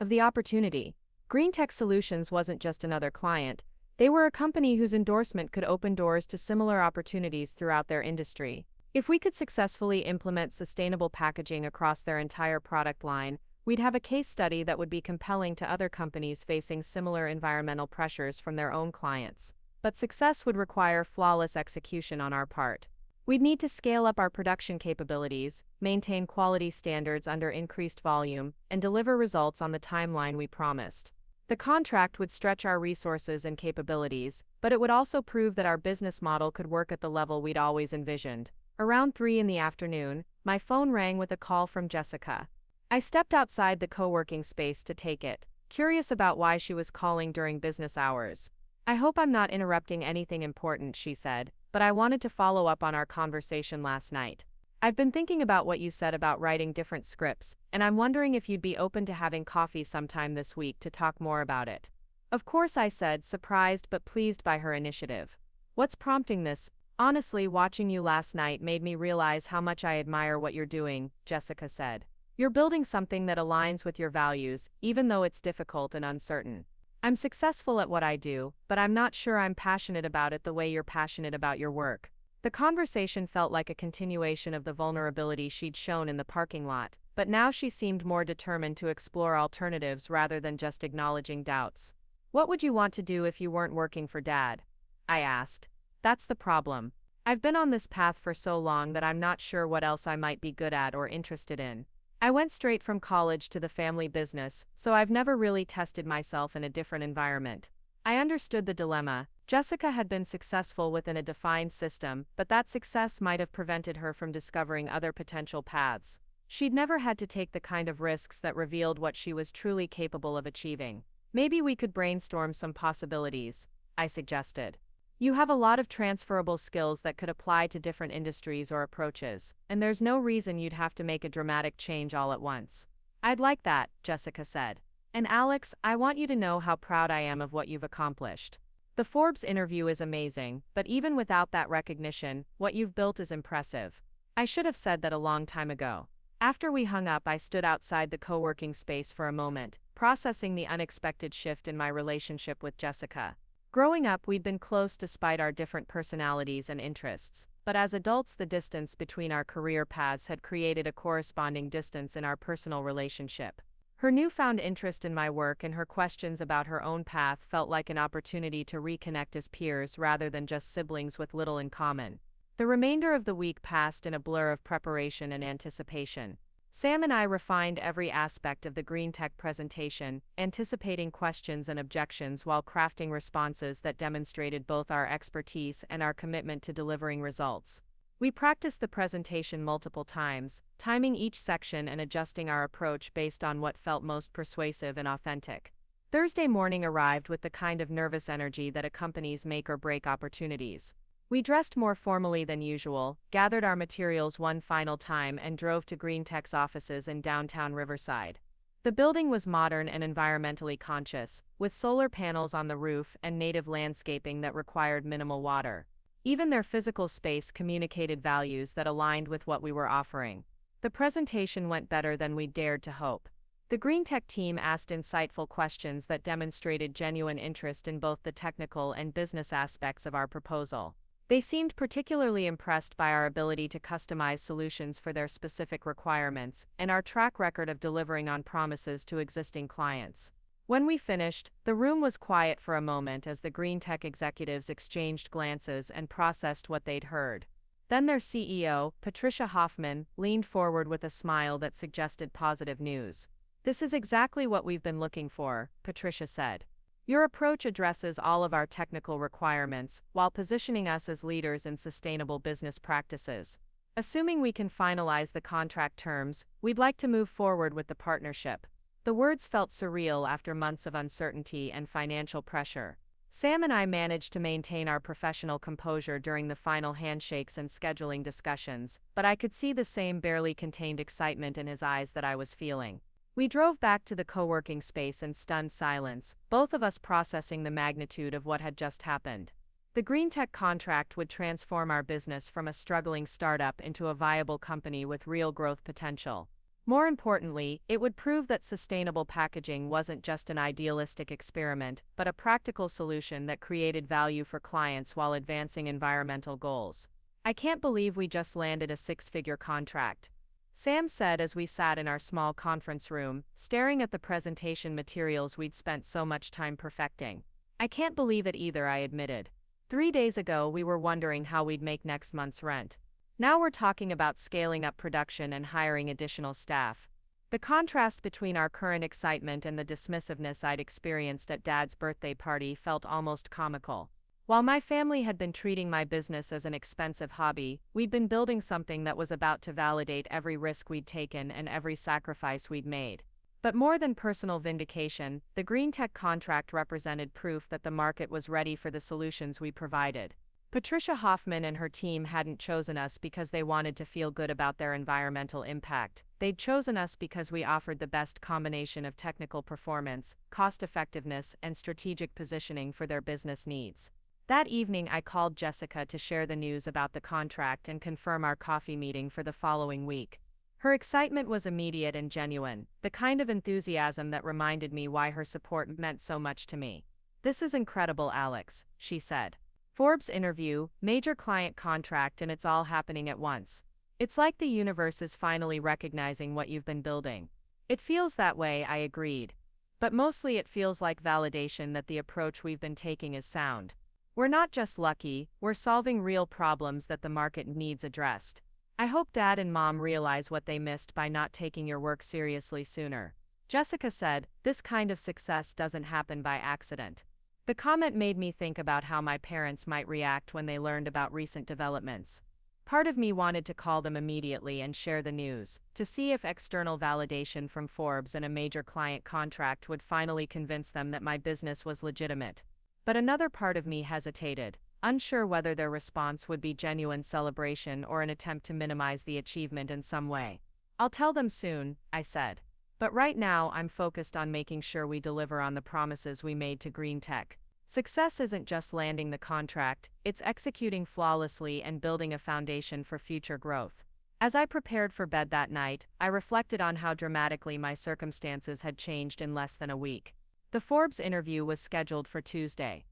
Of the opportunity, Green Tech Solutions wasn't just another client, they were a company whose endorsement could open doors to similar opportunities throughout their industry. If we could successfully implement sustainable packaging across their entire product line, we'd have a case study that would be compelling to other companies facing similar environmental pressures from their own clients. But success would require flawless execution on our part. We'd need to scale up our production capabilities, maintain quality standards under increased volume, and deliver results on the timeline we promised. The contract would stretch our resources and capabilities, but it would also prove that our business model could work at the level we'd always envisioned. Around 3 in the afternoon, my phone rang with a call from Jessica. I stepped outside the co-working space to take it, curious about why she was calling during business hours. "I hope I'm not interrupting anything important," she said, "but I wanted to follow up on our conversation last night. I've been thinking about what you said about writing different scripts, and I'm wondering if you'd be open to having coffee sometime this week to talk more about it." "Of course," I said, surprised but pleased by her initiative. "What's prompting this?" "Honestly, watching you last night made me realize how much I admire what you're doing," Jessica said. "You're building something that aligns with your values, even though it's difficult and uncertain. I'm successful at what I do, but I'm not sure I'm passionate about it the way you're passionate about your work." The conversation felt like a continuation of the vulnerability she'd shown in the parking lot, but now she seemed more determined to explore alternatives rather than just acknowledging doubts. "What would you want to do if you weren't working for Dad?" I asked. "That's the problem. I've been on this path for so long that I'm not sure what else I might be good at or interested in. I went straight from college to the family business, so I've never really tested myself in a different environment." I understood the dilemma. Jessica had been successful within a defined system, but that success might have prevented her from discovering other potential paths. She'd never had to take the kind of risks that revealed what she was truly capable of achieving. "Maybe we could brainstorm some possibilities," I suggested. "You have a lot of transferable skills that could apply to different industries or approaches, and there's no reason you'd have to make a dramatic change all at once." "I'd like that," Jessica said. "And Alex, I want you to know how proud I am of what you've accomplished. The Forbes interview is amazing, but even without that recognition, what you've built is impressive." I should have said that a long time ago. After we hung up, I stood outside the co-working space for a moment, processing the unexpected shift in my relationship with Jessica. Growing up, we'd been close despite our different personalities and interests, but as adults, the distance between our career paths had created a corresponding distance in our personal relationship. Her newfound interest in my work and her questions about her own path felt like an opportunity to reconnect as peers rather than just siblings with little in common. The remainder of the week passed in a blur of preparation and anticipation. Sam and I refined every aspect of the Green Tech presentation, anticipating questions and objections while crafting responses that demonstrated both our expertise and our commitment to delivering results. We practiced the presentation multiple times, timing each section and adjusting our approach based on what felt most persuasive and authentic. Thursday morning arrived with the kind of nervous energy that accompanies make or break opportunities. We dressed more formally than usual, gathered our materials one final time, and drove to Green Tech's offices in downtown Riverside. The building was modern and environmentally conscious, with solar panels on the roof and native landscaping that required minimal water. Even their physical space communicated values that aligned with what we were offering. The presentation went better than we'd dared to hope. The Green Tech team asked insightful questions that demonstrated genuine interest in both the technical and business aspects of our proposal. They seemed particularly impressed by our ability to customize solutions for their specific requirements and our track record of delivering on promises to existing clients. When we finished, the room was quiet for a moment as the Green Tech executives exchanged glances and processed what they'd heard. Then their CEO, Patricia Hoffman, leaned forward with a smile that suggested positive news. "This is exactly what we've been looking for," Patricia said. "Your approach addresses all of our technical requirements while positioning us as leaders in sustainable business practices. Assuming we can finalize the contract terms, we'd like to move forward with the partnership." The words felt surreal after months of uncertainty and financial pressure. Sam and I managed to maintain our professional composure during the final handshakes and scheduling discussions, but I could see the same barely contained excitement in his eyes that I was feeling. We drove back to the co-working space in stunned silence, both of us processing the magnitude of what had just happened. The Green Tech contract would transform our business from a struggling startup into a viable company with real growth potential. More importantly, it would prove that sustainable packaging wasn't just an idealistic experiment, but a practical solution that created value for clients while advancing environmental goals. "I can't believe we just landed a six-figure contract," Sam said as we sat in our small conference room, staring at the presentation materials we'd spent so much time perfecting. "I can't believe it either," I admitted. 3 days ago we were wondering how we'd make next month's rent. Now we're talking about scaling up production and hiring additional staff." The contrast between our current excitement and the dismissiveness I'd experienced at Dad's birthday party felt almost comical. While my family had been treating my business as an expensive hobby, we'd been building something that was about to validate every risk we'd taken and every sacrifice we'd made. But more than personal vindication, the Green Tech contract represented proof that the market was ready for the solutions we provided. Patricia Hoffman and her team hadn't chosen us because they wanted to feel good about their environmental impact. They'd chosen us because we offered the best combination of technical performance, cost-effectiveness, and strategic positioning for their business needs. That evening I called Jessica to share the news about the contract and confirm our coffee meeting for the following week. Her excitement was immediate and genuine, the kind of enthusiasm that reminded me why her support meant so much to me. "This is incredible, Alex," she said. "Forbes interview, major client contract, and it's all happening at once. It's like the universe is finally recognizing what you've been building." "It feels that way," I agreed. "But mostly it feels like validation that the approach we've been taking is sound. We're not just lucky, we're solving real problems that the market needs addressed. I hope Dad and Mom realize what they missed by not taking your work seriously sooner." Jessica said, "This kind of success doesn't happen by accident." The comment made me think about how my parents might react when they learned about recent developments. Part of me wanted to call them immediately and share the news, to see if external validation from Forbes and a major client contract would finally convince them that my business was legitimate. But another part of me hesitated, unsure whether their response would be genuine celebration or an attempt to minimize the achievement in some way. "I'll tell them soon," I said. "But right now I'm focused on making sure we deliver on the promises we made to Green Tech. Success isn't just landing the contract, it's executing flawlessly and building a foundation for future growth." As I prepared for bed that night, I reflected on how dramatically my circumstances had changed in less than a week. The Forbes interview was scheduled for Tuesday.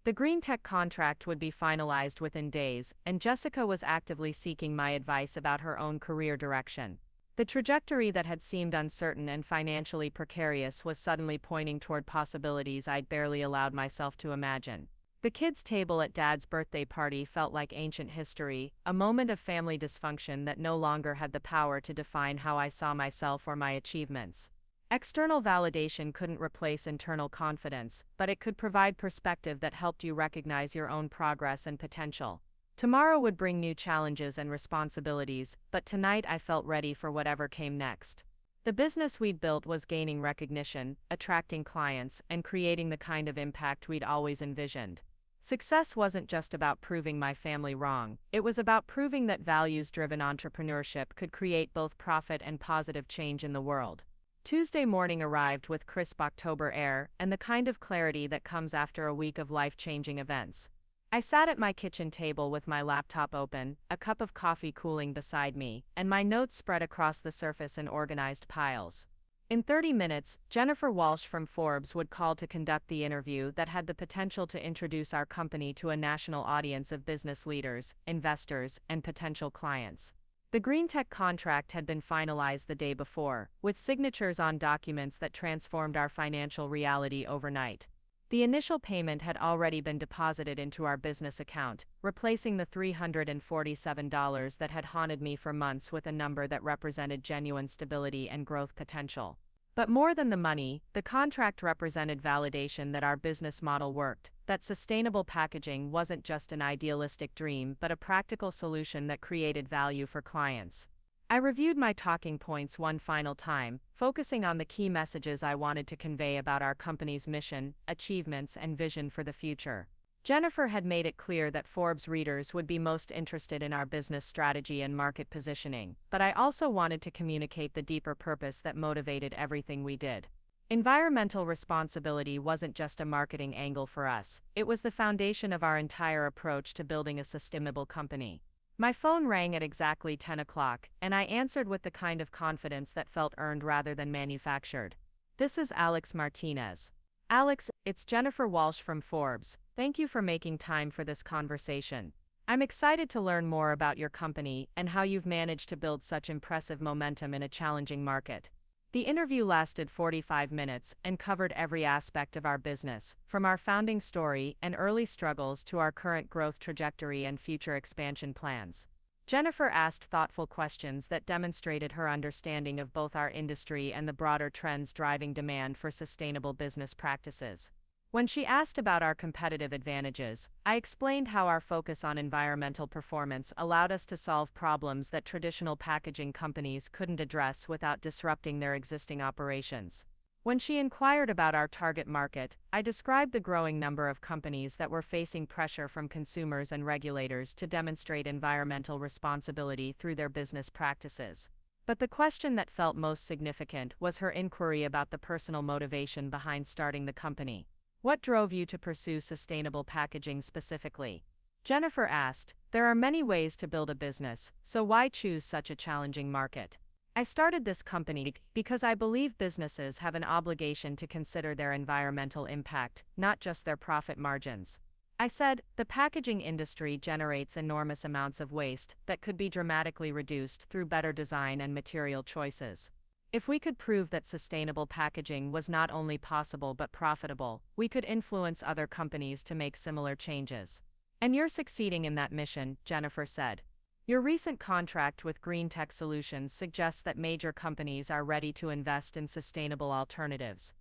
The Green Tech contract would be finalized within days, and Jessica was actively seeking my advice about her own career direction. The trajectory that had seemed uncertain and financially precarious was suddenly pointing toward possibilities I'd barely allowed myself to imagine. The kids' table at Dad's birthday party felt like ancient history, a moment of family dysfunction that no longer had the power to define how I saw myself or my achievements. External validation couldn't replace internal confidence, but it could provide perspective that helped you recognize your own progress and potential. Tomorrow would bring new challenges and responsibilities, but tonight I felt ready for whatever came next. The business we'd built was gaining recognition, attracting clients, and creating the kind of impact we'd always envisioned. Success wasn't just about proving my family wrong, it was about proving that values-driven entrepreneurship could create both profit and positive change in the world. Tuesday morning arrived with crisp October air and the kind of clarity that comes after a week of life-changing events. I sat at my kitchen table with my laptop open, a cup of coffee cooling beside me, and my notes spread across the surface in organized piles. In 30 minutes, Jennifer Walsh from Forbes would call to conduct the interview that had the potential to introduce our company to a national audience of business leaders, investors, and potential clients. The green tech contract had been finalized the day before, with signatures on documents that transformed our financial reality overnight. The initial payment had already been deposited into our business account, replacing the $347 that had haunted me for months with a number that represented genuine stability and growth potential. But more than the money, the contract represented validation that our business model worked, that sustainable packaging wasn't just an idealistic dream but a practical solution that created value for clients. I reviewed my talking points one final time, focusing on the key messages I wanted to convey about our company's mission, achievements, and vision for the future. Jennifer had made it clear that Forbes readers would be most interested in our business strategy and market positioning, but I also wanted to communicate the deeper purpose that motivated everything we did. Environmental responsibility wasn't just a marketing angle for us, it was the foundation of our entire approach to building a sustainable company. My phone rang at exactly 10 o'clock, and I answered with the kind of confidence that felt earned rather than manufactured. "This is Alex Martinez." "Alex, it's Jennifer Walsh from Forbes. Thank you for making time for this conversation. I'm excited to learn more about your company and how you've managed to build such impressive momentum in a challenging market." The interview lasted 45 minutes and covered every aspect of our business, from our founding story and early struggles to our current growth trajectory and future expansion plans. Jennifer asked thoughtful questions that demonstrated her understanding of both our industry and the broader trends driving demand for sustainable business practices. When she asked about our competitive advantages, I explained how our focus on environmental performance allowed us to solve problems that traditional packaging companies couldn't address without disrupting their existing operations. When she inquired about our target market, I described the growing number of companies that were facing pressure from consumers and regulators to demonstrate environmental responsibility through their business practices. But the question that felt most significant was her inquiry about the personal motivation behind starting the company. "What drove you to pursue sustainable packaging specifically?" Jennifer asked. "There are many ways to build a business, so why choose such a challenging market?" "I started this company because I believe businesses have an obligation to consider their environmental impact, not just their profit margins." I said, "The packaging industry generates enormous amounts of waste that could be dramatically reduced through better design and material choices. If we could prove that sustainable packaging was not only possible but profitable, we could influence other companies to make similar changes." "And you're succeeding in that mission," Jennifer said. "Your recent contract with Green Tech Solutions suggests that major companies are ready to invest in sustainable alternatives."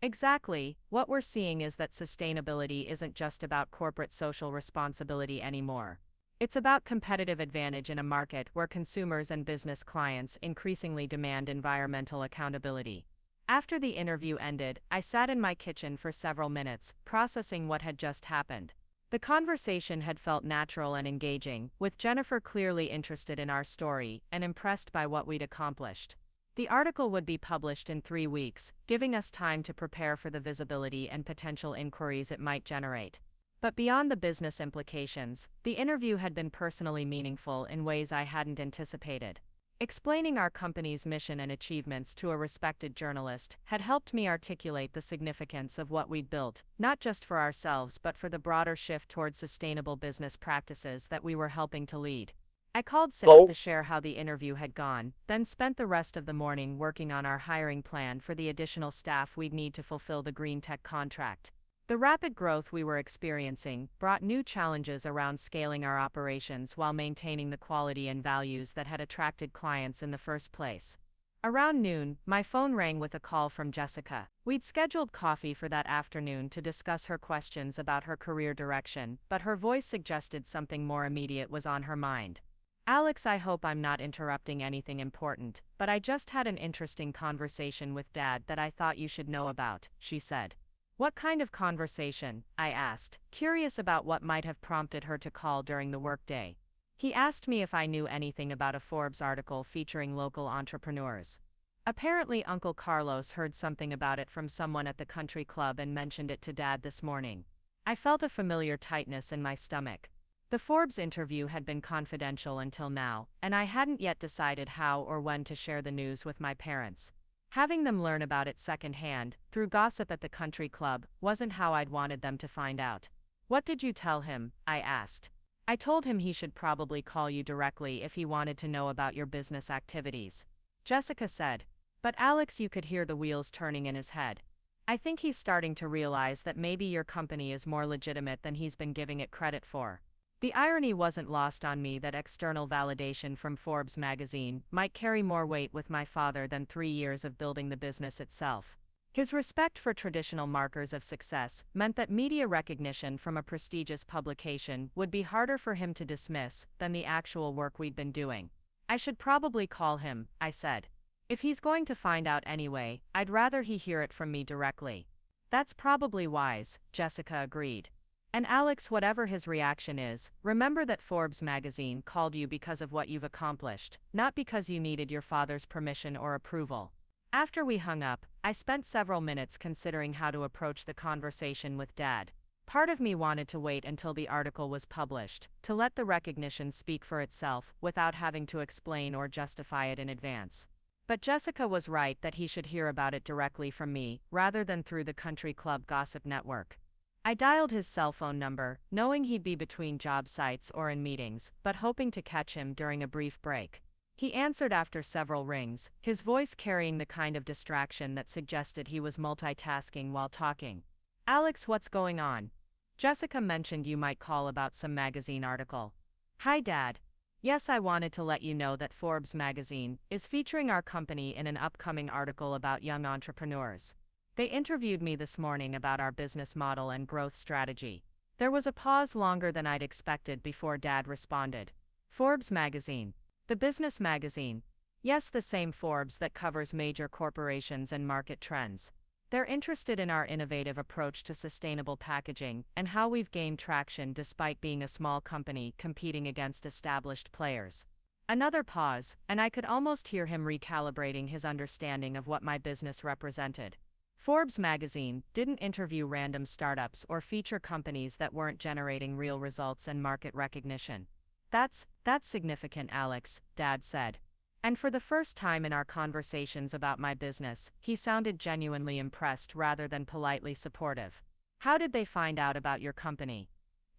"Exactly. What we're seeing is that sustainability isn't just about corporate social responsibility anymore. It's about competitive advantage in a market where consumers and business clients increasingly demand environmental accountability." After the interview ended, I sat in my kitchen for several minutes, processing what had just happened. The conversation had felt natural and engaging, with Jennifer clearly interested in our story and impressed by what we'd accomplished. The article would be published in 3 weeks, giving us time to prepare for the visibility and potential inquiries it might generate. But beyond the business implications, the interview had been personally meaningful in ways I hadn't anticipated. Explaining our company's mission and achievements to a respected journalist had helped me articulate the significance of what we'd built, not just for ourselves but for the broader shift towards sustainable business practices that we were helping to lead. I called Sarah to share how the interview had gone, then spent the rest of the morning working on our hiring plan for the additional staff we'd need to fulfill the green tech contract. The rapid growth we were experiencing brought new challenges around scaling our operations while maintaining the quality and values that had attracted clients in the first place. Around noon, my phone rang with a call from Jessica. We'd scheduled coffee for that afternoon to discuss her questions about her career direction, but her voice suggested something more immediate was on her mind. "Alex, I hope I'm not interrupting anything important, but I just had an interesting conversation with Dad that I thought you should know about," she said. What kind of conversation? I asked, curious about what might have prompted her to call during the workday. He asked me if I knew anything about a Forbes article featuring local entrepreneurs. Apparently, Uncle Carlos heard something about it from someone at the country club and mentioned it to Dad this morning. I felt a familiar tightness in my stomach. The Forbes interview had been confidential until now, and I hadn't yet decided how or when to share the news with my parents. Having them learn about it secondhand, through gossip at the country club, wasn't how I'd wanted them to find out. What did you tell him? I asked. I told him he should probably call you directly if he wanted to know about your business activities. Jessica said. But Alex, you could hear the wheels turning in his head. I think he's starting to realize that maybe your company is more legitimate than he's been giving it credit for. The irony wasn't lost on me that external validation from Forbes magazine might carry more weight with my father than 3 years of building the business itself. His respect for traditional markers of success meant that media recognition from a prestigious publication would be harder for him to dismiss than the actual work we'd been doing. I should probably call him, I said. If he's going to find out anyway, I'd rather he hear it from me directly. That's probably wise, Jessica agreed. And Alex, whatever his reaction is, remember that Forbes magazine called you because of what you've accomplished, not because you needed your father's permission or approval. After we hung up, I spent several minutes considering how to approach the conversation with Dad. Part of me wanted to wait until the article was published, to let the recognition speak for itself without having to explain or justify it in advance. But Jessica was right that he should hear about it directly from me, rather than through the country club gossip network. I dialed his cell phone number, knowing he'd be between job sites or in meetings, but hoping to catch him during a brief break. He answered after several rings, his voice carrying the kind of distraction that suggested he was multitasking while talking. Alex, what's going on? Jessica mentioned you might call about some magazine article. Hi, Dad. Yes, I wanted to let you know that Forbes magazine is featuring our company in an upcoming article about young entrepreneurs. They interviewed me this morning about our business model and growth strategy. There was a pause longer than I'd expected before Dad responded. Forbes magazine. The business magazine. Yes, the same Forbes that covers major corporations and market trends. They're interested in our innovative approach to sustainable packaging and how we've gained traction despite being a small company competing against established players. Another pause, and I could almost hear him recalibrating his understanding of what my business represented. Forbes magazine didn't interview random startups or feature companies that weren't generating real results and market recognition. That's significant, Alex, Dad said. And for the first time in our conversations about my business, he sounded genuinely impressed rather than politely supportive. How did they find out about your company?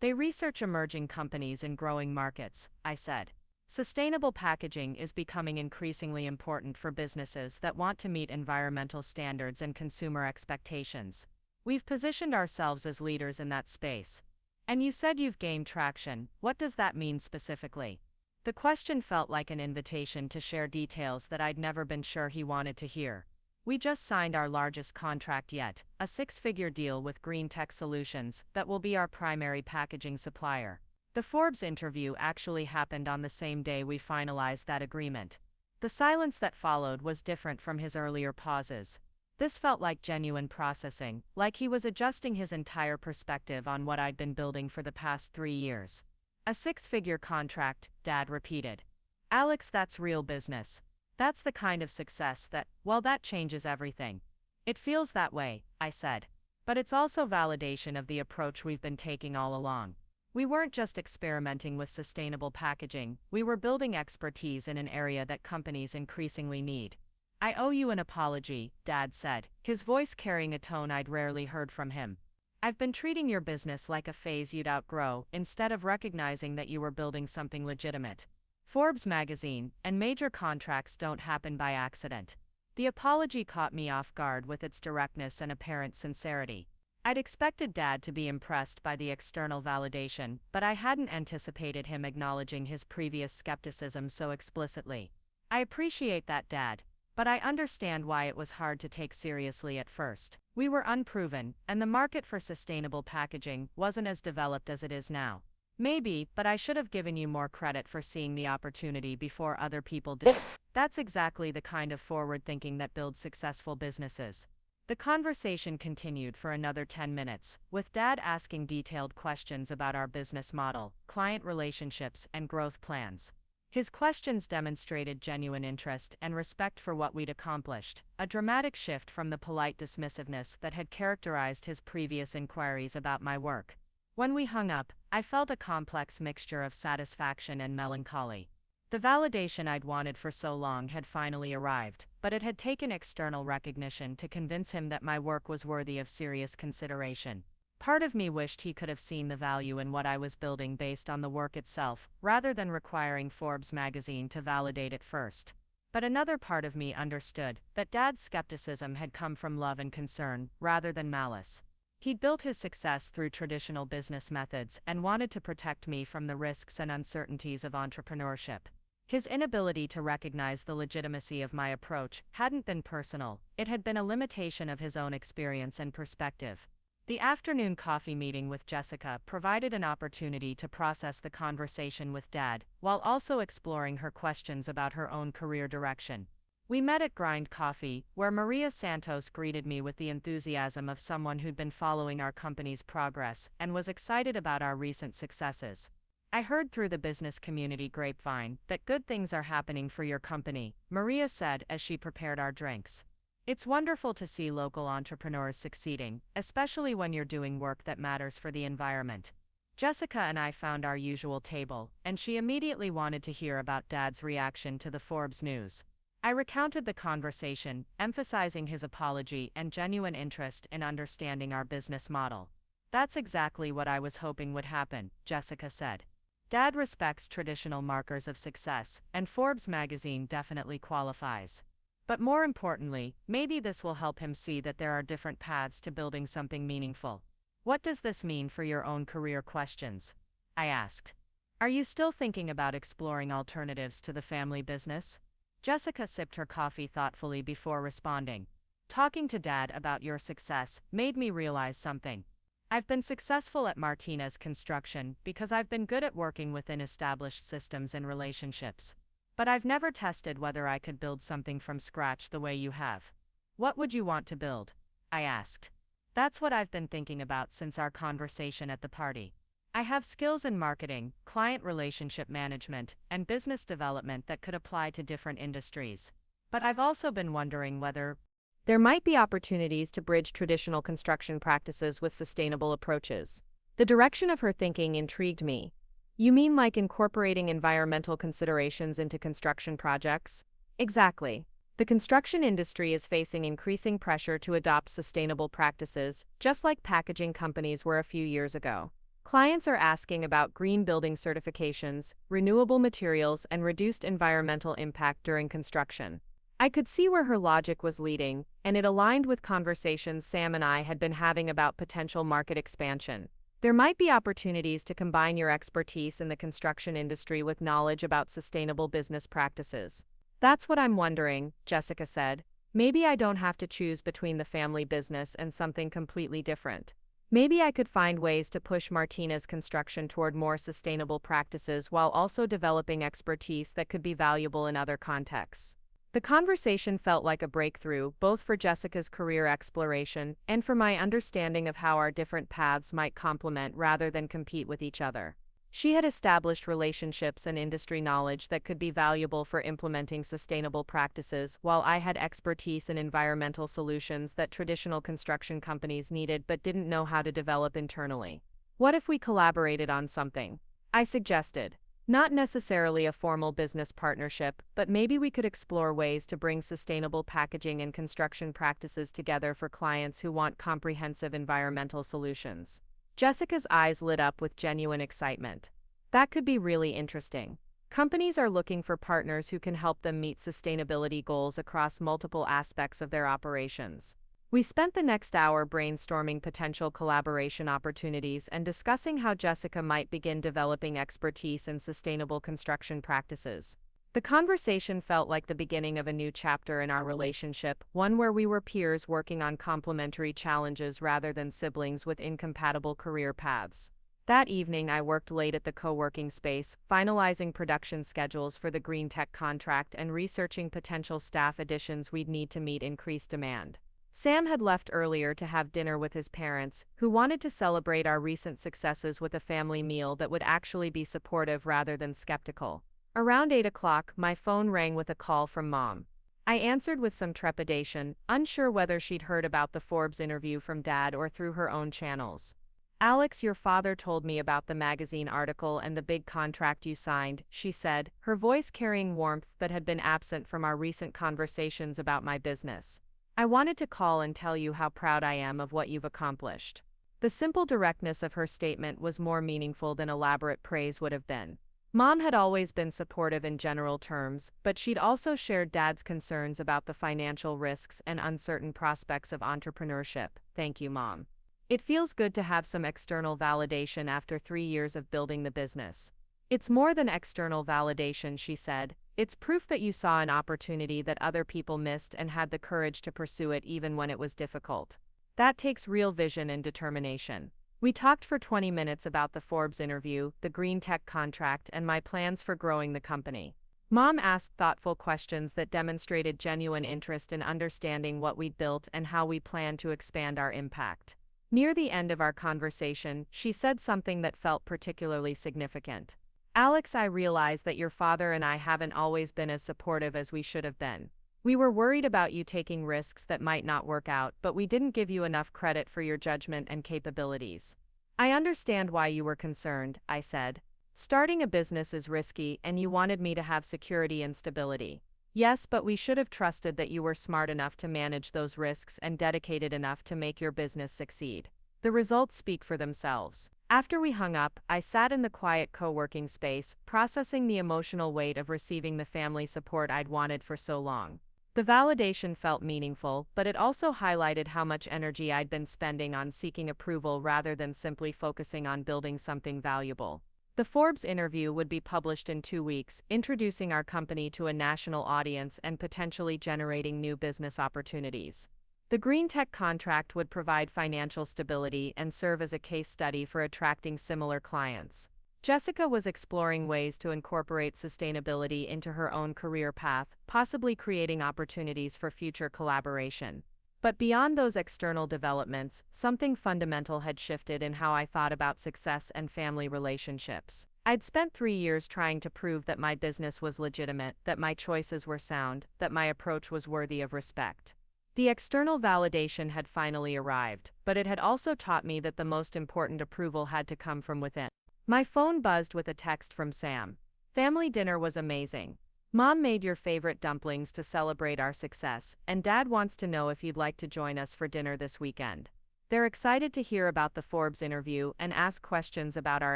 They research emerging companies in growing markets, I said. Sustainable packaging is becoming increasingly important for businesses that want to meet environmental standards and consumer expectations. We've positioned ourselves as leaders in that space. And you said you've gained traction. What does that mean specifically? The question felt like an invitation to share details that I'd never been sure he wanted to hear. We just signed our largest contract yet, a 6-figure deal with Green Tech Solutions that will be our primary packaging supplier. The Forbes interview actually happened on the same day we finalized that agreement. The silence that followed was different from his earlier pauses. This felt like genuine processing, like he was adjusting his entire perspective on what I'd been building for the past 3 years. A 6-figure contract, Dad repeated. Alex, that's real business. That's the kind of success that, well, that changes everything. It feels that way, I said. But it's also validation of the approach we've been taking all along. We weren't just experimenting with sustainable packaging, we were building expertise in an area that companies increasingly need. I owe you an apology, Dad said, his voice carrying a tone I'd rarely heard from him. I've been treating your business like a phase you'd outgrow instead of recognizing that you were building something legitimate. Forbes magazine and major contracts don't happen by accident. The apology caught me off guard with its directness and apparent sincerity. I'd expected Dad to be impressed by the external validation, but I hadn't anticipated him acknowledging his previous skepticism so explicitly. I appreciate that, Dad. But I understand why it was hard to take seriously at first. We were unproven, and the market for sustainable packaging wasn't as developed as it is now. Maybe, but I should have given you more credit for seeing the opportunity before other people did. That's exactly the kind of forward thinking that builds successful businesses. The conversation continued for another 10 minutes, with Dad asking detailed questions about our business model, client relationships, and growth plans. His questions demonstrated genuine interest and respect for what we'd accomplished, a dramatic shift from the polite dismissiveness that had characterized his previous inquiries about my work. When we hung up, I felt a complex mixture of satisfaction and melancholy. The validation I'd wanted for so long had finally arrived, but it had taken external recognition to convince him that my work was worthy of serious consideration. Part of me wished he could have seen the value in what I was building based on the work itself, rather than requiring Forbes magazine to validate it first. But another part of me understood that Dad's skepticism had come from love and concern, rather than malice. He'd built his success through traditional business methods and wanted to protect me from the risks and uncertainties of entrepreneurship. His inability to recognize the legitimacy of my approach hadn't been personal, it had been a limitation of his own experience and perspective. The afternoon coffee meeting with Jessica provided an opportunity to process the conversation with Dad, while also exploring her questions about her own career direction. We met at Grind Coffee, where Maria Santos greeted me with the enthusiasm of someone who'd been following our company's progress and was excited about our recent successes. I heard through the business community grapevine that good things are happening for your company, Maria said as she prepared our drinks. It's wonderful to see local entrepreneurs succeeding, especially when you're doing work that matters for the environment. Jessica and I found our usual table, and she immediately wanted to hear about Dad's reaction to the Forbes news. I recounted the conversation, emphasizing his apology and genuine interest in understanding our business model. That's exactly what I was hoping would happen, Jessica said. Dad respects traditional markers of success, and Forbes magazine definitely qualifies. But more importantly, maybe this will help him see that there are different paths to building something meaningful. What does this mean for your own career questions? I asked. Are you still thinking about exploring alternatives to the family business? Jessica sipped her coffee thoughtfully before responding. Talking to Dad about your success made me realize something. I've been successful at Martinez Construction because I've been good at working within established systems and relationships. But I've never tested whether I could build something from scratch the way you have. What would you want to build? I asked. That's what I've been thinking about since our conversation at the party. I have skills in marketing, client relationship management, and business development that could apply to different industries. But I've also been wondering whether There might be opportunities to bridge traditional construction practices with sustainable approaches. The direction of her thinking intrigued me. You mean like incorporating environmental considerations into construction projects? Exactly. The construction industry is facing increasing pressure to adopt sustainable practices, just like packaging companies were a few years ago. Clients are asking about green building certifications, renewable materials, and reduced environmental impact during construction. I could see where her logic was leading, and it aligned with conversations Sam and I had been having about potential market expansion. There might be opportunities to combine your expertise in the construction industry with knowledge about sustainable business practices. That's what I'm wondering, Jessica said. Maybe I don't have to choose between the family business and something completely different. Maybe I could find ways to push Martinez Construction toward more sustainable practices while also developing expertise that could be valuable in other contexts. The conversation felt like a breakthrough, both for Jessica's career exploration and for my understanding of how our different paths might complement rather than compete with each other. She had established relationships and industry knowledge that could be valuable for implementing sustainable practices, while I had expertise in environmental solutions that traditional construction companies needed but didn't know how to develop internally. What if we collaborated on something? I suggested. Not necessarily a formal business partnership, but maybe we could explore ways to bring sustainable packaging and construction practices together for clients who want comprehensive environmental solutions. Jessica's eyes lit up with genuine excitement. That could be really interesting. Companies are looking for partners who can help them meet sustainability goals across multiple aspects of their operations. We spent the next hour brainstorming potential collaboration opportunities and discussing how Jessica might begin developing expertise in sustainable construction practices. The conversation felt like the beginning of a new chapter in our relationship, one where we were peers working on complementary challenges rather than siblings with incompatible career paths. That evening I worked late at the co-working space, finalizing production schedules for the green tech contract and researching potential staff additions we'd need to meet increased demand. Sam had left earlier to have dinner with his parents, who wanted to celebrate our recent successes with a family meal that would actually be supportive rather than skeptical. Around 8 o'clock, my phone rang with a call from Mom. I answered with some trepidation, unsure whether she'd heard about the Forbes interview from Dad or through her own channels. "Alex, your father told me about the magazine article and the big contract you signed," she said, her voice carrying warmth that had been absent from our recent conversations about my business. "I wanted to call and tell you how proud I am of what you've accomplished." The simple directness of her statement was more meaningful than elaborate praise would have been. Mom had always been supportive in general terms, but she'd also shared Dad's concerns about the financial risks and uncertain prospects of entrepreneurship. "Thank you, Mom. It feels good to have some external validation after 3 years of building the business." "It's more than external validation," she said. "It's proof that you saw an opportunity that other people missed and had the courage to pursue it even when it was difficult. That takes real vision and determination." We talked for 20 minutes about the Forbes interview, the green tech contract, and my plans for growing the company. Mom asked thoughtful questions that demonstrated genuine interest in understanding what we'd built and how we plan to expand our impact. Near the end of our conversation, she said something that felt particularly significant. "Alex, I realize that your father and I haven't always been as supportive as we should have been. We were worried about you taking risks that might not work out, but we didn't give you enough credit for your judgment and capabilities." "I understand why you were concerned," I said. "Starting a business is risky, and you wanted me to have security and stability. Yes, but we should have trusted that you were smart enough to manage those risks and dedicated enough to make your business succeed. The results speak for themselves." After we hung up, I sat in the quiet co-working space, processing the emotional weight of receiving the family support I'd wanted for so long. The validation felt meaningful, but it also highlighted how much energy I'd been spending on seeking approval rather than simply focusing on building something valuable. The Forbes interview would be published in 2 weeks, introducing our company to a national audience and potentially generating new business opportunities. The green tech contract would provide financial stability and serve as a case study for attracting similar clients. Jessica was exploring ways to incorporate sustainability into her own career path, possibly creating opportunities for future collaboration. But beyond those external developments, something fundamental had shifted in how I thought about success and family relationships. I'd spent 3 years trying to prove that my business was legitimate, that my choices were sound, that my approach was worthy of respect. The external validation had finally arrived, but it had also taught me that the most important approval had to come from within. My phone buzzed with a text from Sam. "Family dinner was amazing. Mom made your favorite dumplings to celebrate our success, and Dad wants to know if you'd like to join us for dinner this weekend. They're excited to hear about the Forbes interview and ask questions about our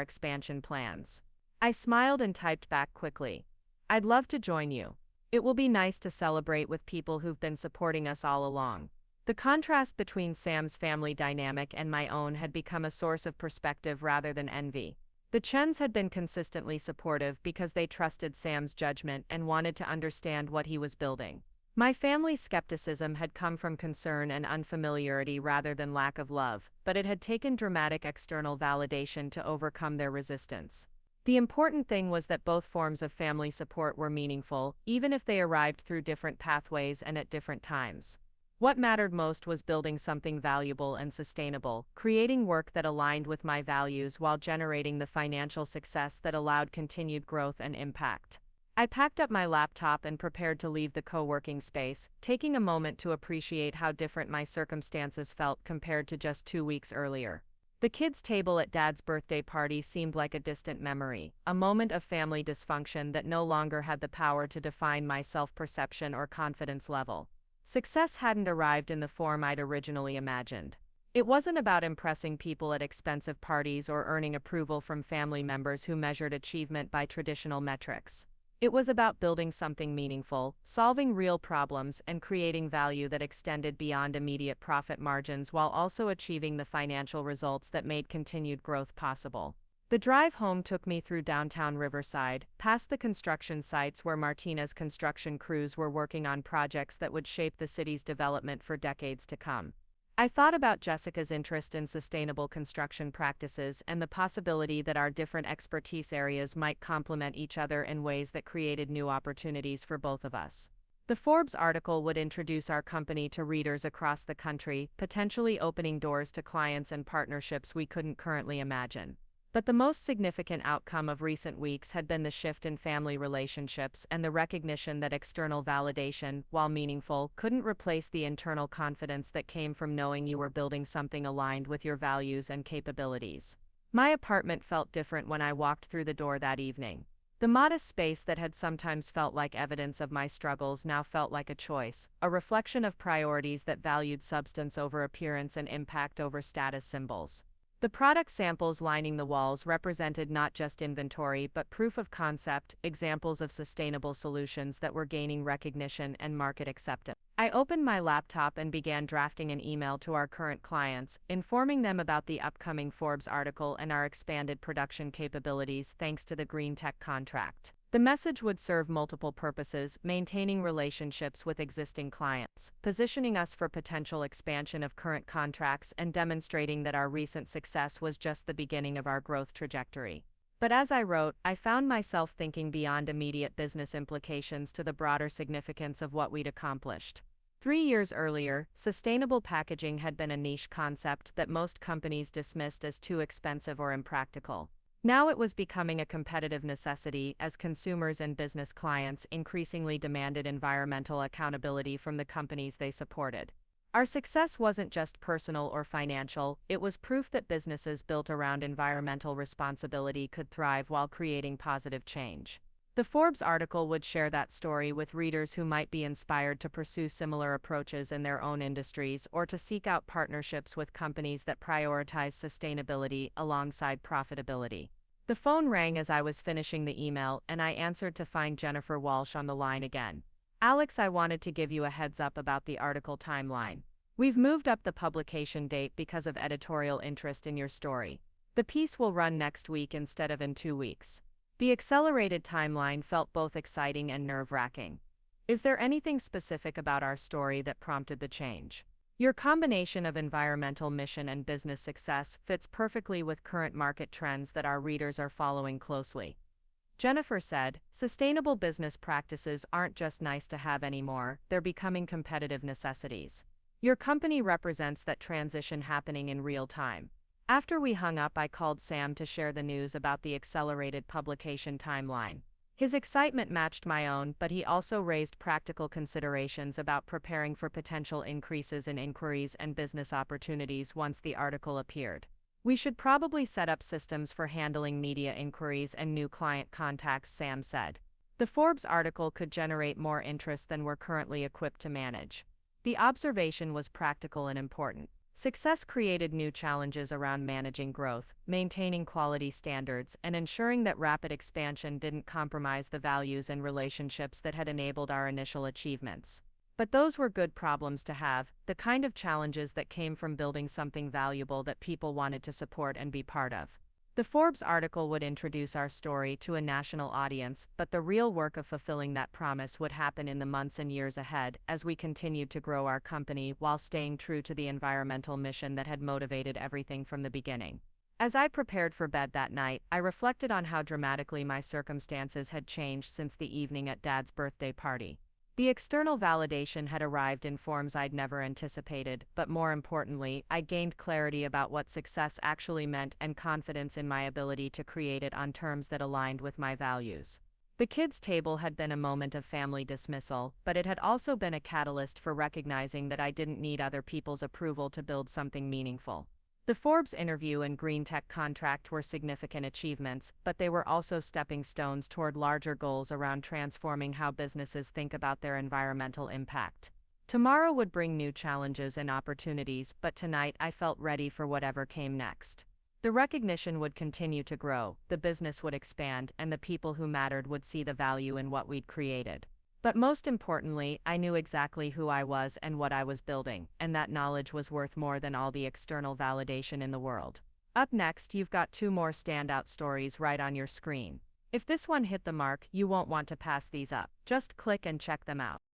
expansion plans." I smiled and typed back quickly. "I'd love to join you. It will be nice to celebrate with people who've been supporting us all along." The contrast between Sam's family dynamic and my own had become a source of perspective rather than envy. The Chens had been consistently supportive because they trusted Sam's judgment and wanted to understand what he was building. My family's skepticism had come from concern and unfamiliarity rather than lack of love, but it had taken dramatic external validation to overcome their resistance. The important thing was that both forms of family support were meaningful, even if they arrived through different pathways and at different times. What mattered most was building something valuable and sustainable, creating work that aligned with my values while generating the financial success that allowed continued growth and impact. I packed up my laptop and prepared to leave the co-working space, taking a moment to appreciate how different my circumstances felt compared to just 2 weeks earlier. The kids' table at Dad's birthday party seemed like a distant memory, a moment of family dysfunction that no longer had the power to define my self-perception or confidence level. Success hadn't arrived in the form I'd originally imagined. It wasn't about impressing people at expensive parties or earning approval from family members who measured achievement by traditional metrics. It was about building something meaningful, solving real problems, and creating value that extended beyond immediate profit margins while also achieving the financial results that made continued growth possible. The drive home took me through downtown Riverside, past the construction sites where Martinez Construction crews were working on projects that would shape the city's development for decades to come. I thought about Jessica's interest in sustainable construction practices and the possibility that our different expertise areas might complement each other in ways that created new opportunities for both of us. The Forbes article would introduce our company to readers across the country, potentially opening doors to clients and partnerships we couldn't currently imagine. But the most significant outcome of recent weeks had been the shift in family relationships and the recognition that external validation, while meaningful, couldn't replace the internal confidence that came from knowing you were building something aligned with your values and capabilities. My apartment felt different when I walked through the door that evening. The modest space that had sometimes felt like evidence of my struggles now felt like a choice, a reflection of priorities that valued substance over appearance and impact over status symbols. The product samples lining the walls represented not just inventory but proof of concept, examples of sustainable solutions that were gaining recognition and market acceptance. I opened my laptop and began drafting an email to our current clients, informing them about the upcoming Forbes article and our expanded production capabilities thanks to the green tech contract. The message would serve multiple purposes: maintaining relationships with existing clients, positioning us for potential expansion of current contracts, and demonstrating that our recent success was just the beginning of our growth trajectory. But as I wrote, I found myself thinking beyond immediate business implications to the broader significance of what we'd accomplished. 3 years earlier, sustainable packaging had been a niche concept that most companies dismissed as too expensive or impractical. Now it was becoming a competitive necessity as consumers and business clients increasingly demanded environmental accountability from the companies they supported. Our success wasn't just personal or financial, it was proof that businesses built around environmental responsibility could thrive while creating positive change. The Forbes article would share that story with readers who might be inspired to pursue similar approaches in their own industries or to seek out partnerships with companies that prioritize sustainability alongside profitability. The phone rang as I was finishing the email, and I answered to find Jennifer Walsh on the line again. "Alex, I wanted to give you a heads up about the article timeline. We've moved up the publication date because of editorial interest in your story. The piece will run next week instead of in 2 weeks." The accelerated timeline felt both exciting and nerve-wracking. "Is there anything specific about our story that prompted the change?" "Your combination of environmental mission and business success fits perfectly with current market trends that our readers are following closely." Jennifer said, "Sustainable business practices aren't just nice to have anymore, they're becoming competitive necessities. Your company represents that transition happening in real time." After we hung up, I called Sam to share the news about the accelerated publication timeline. His excitement matched my own, but he also raised practical considerations about preparing for potential increases in inquiries and business opportunities once the article appeared. "We should probably set up systems for handling media inquiries and new client contacts," Sam said. "The Forbes article could generate more interest than we're currently equipped to manage." The observation was practical and important. Success created new challenges around managing growth, maintaining quality standards, and ensuring that rapid expansion didn't compromise the values and relationships that had enabled our initial achievements. But those were good problems to have, the kind of challenges that came from building something valuable that people wanted to support and be part of. The Forbes article would introduce our story to a national audience, but the real work of fulfilling that promise would happen in the months and years ahead as we continued to grow our company while staying true to the environmental mission that had motivated everything from the beginning. As I prepared for bed that night, I reflected on how dramatically my circumstances had changed since the evening at Dad's birthday party. The external validation had arrived in forms I'd never anticipated, but more importantly, I gained clarity about what success actually meant and confidence in my ability to create it on terms that aligned with my values. The kids' table had been a moment of family dismissal, but it had also been a catalyst for recognizing that I didn't need other people's approval to build something meaningful. The Forbes interview and green tech contract were significant achievements, but they were also stepping stones toward larger goals around transforming how businesses think about their environmental impact. Tomorrow would bring new challenges and opportunities, but tonight I felt ready for whatever came next. The recognition would continue to grow, the business would expand, and the people who mattered would see the value in what we'd created. But most importantly, I knew exactly who I was and what I was building, and that knowledge was worth more than all the external validation in the world. Up next, you've got 2 more standout stories right on your screen. If this one hit the mark, you won't want to pass these up. Just click and check them out.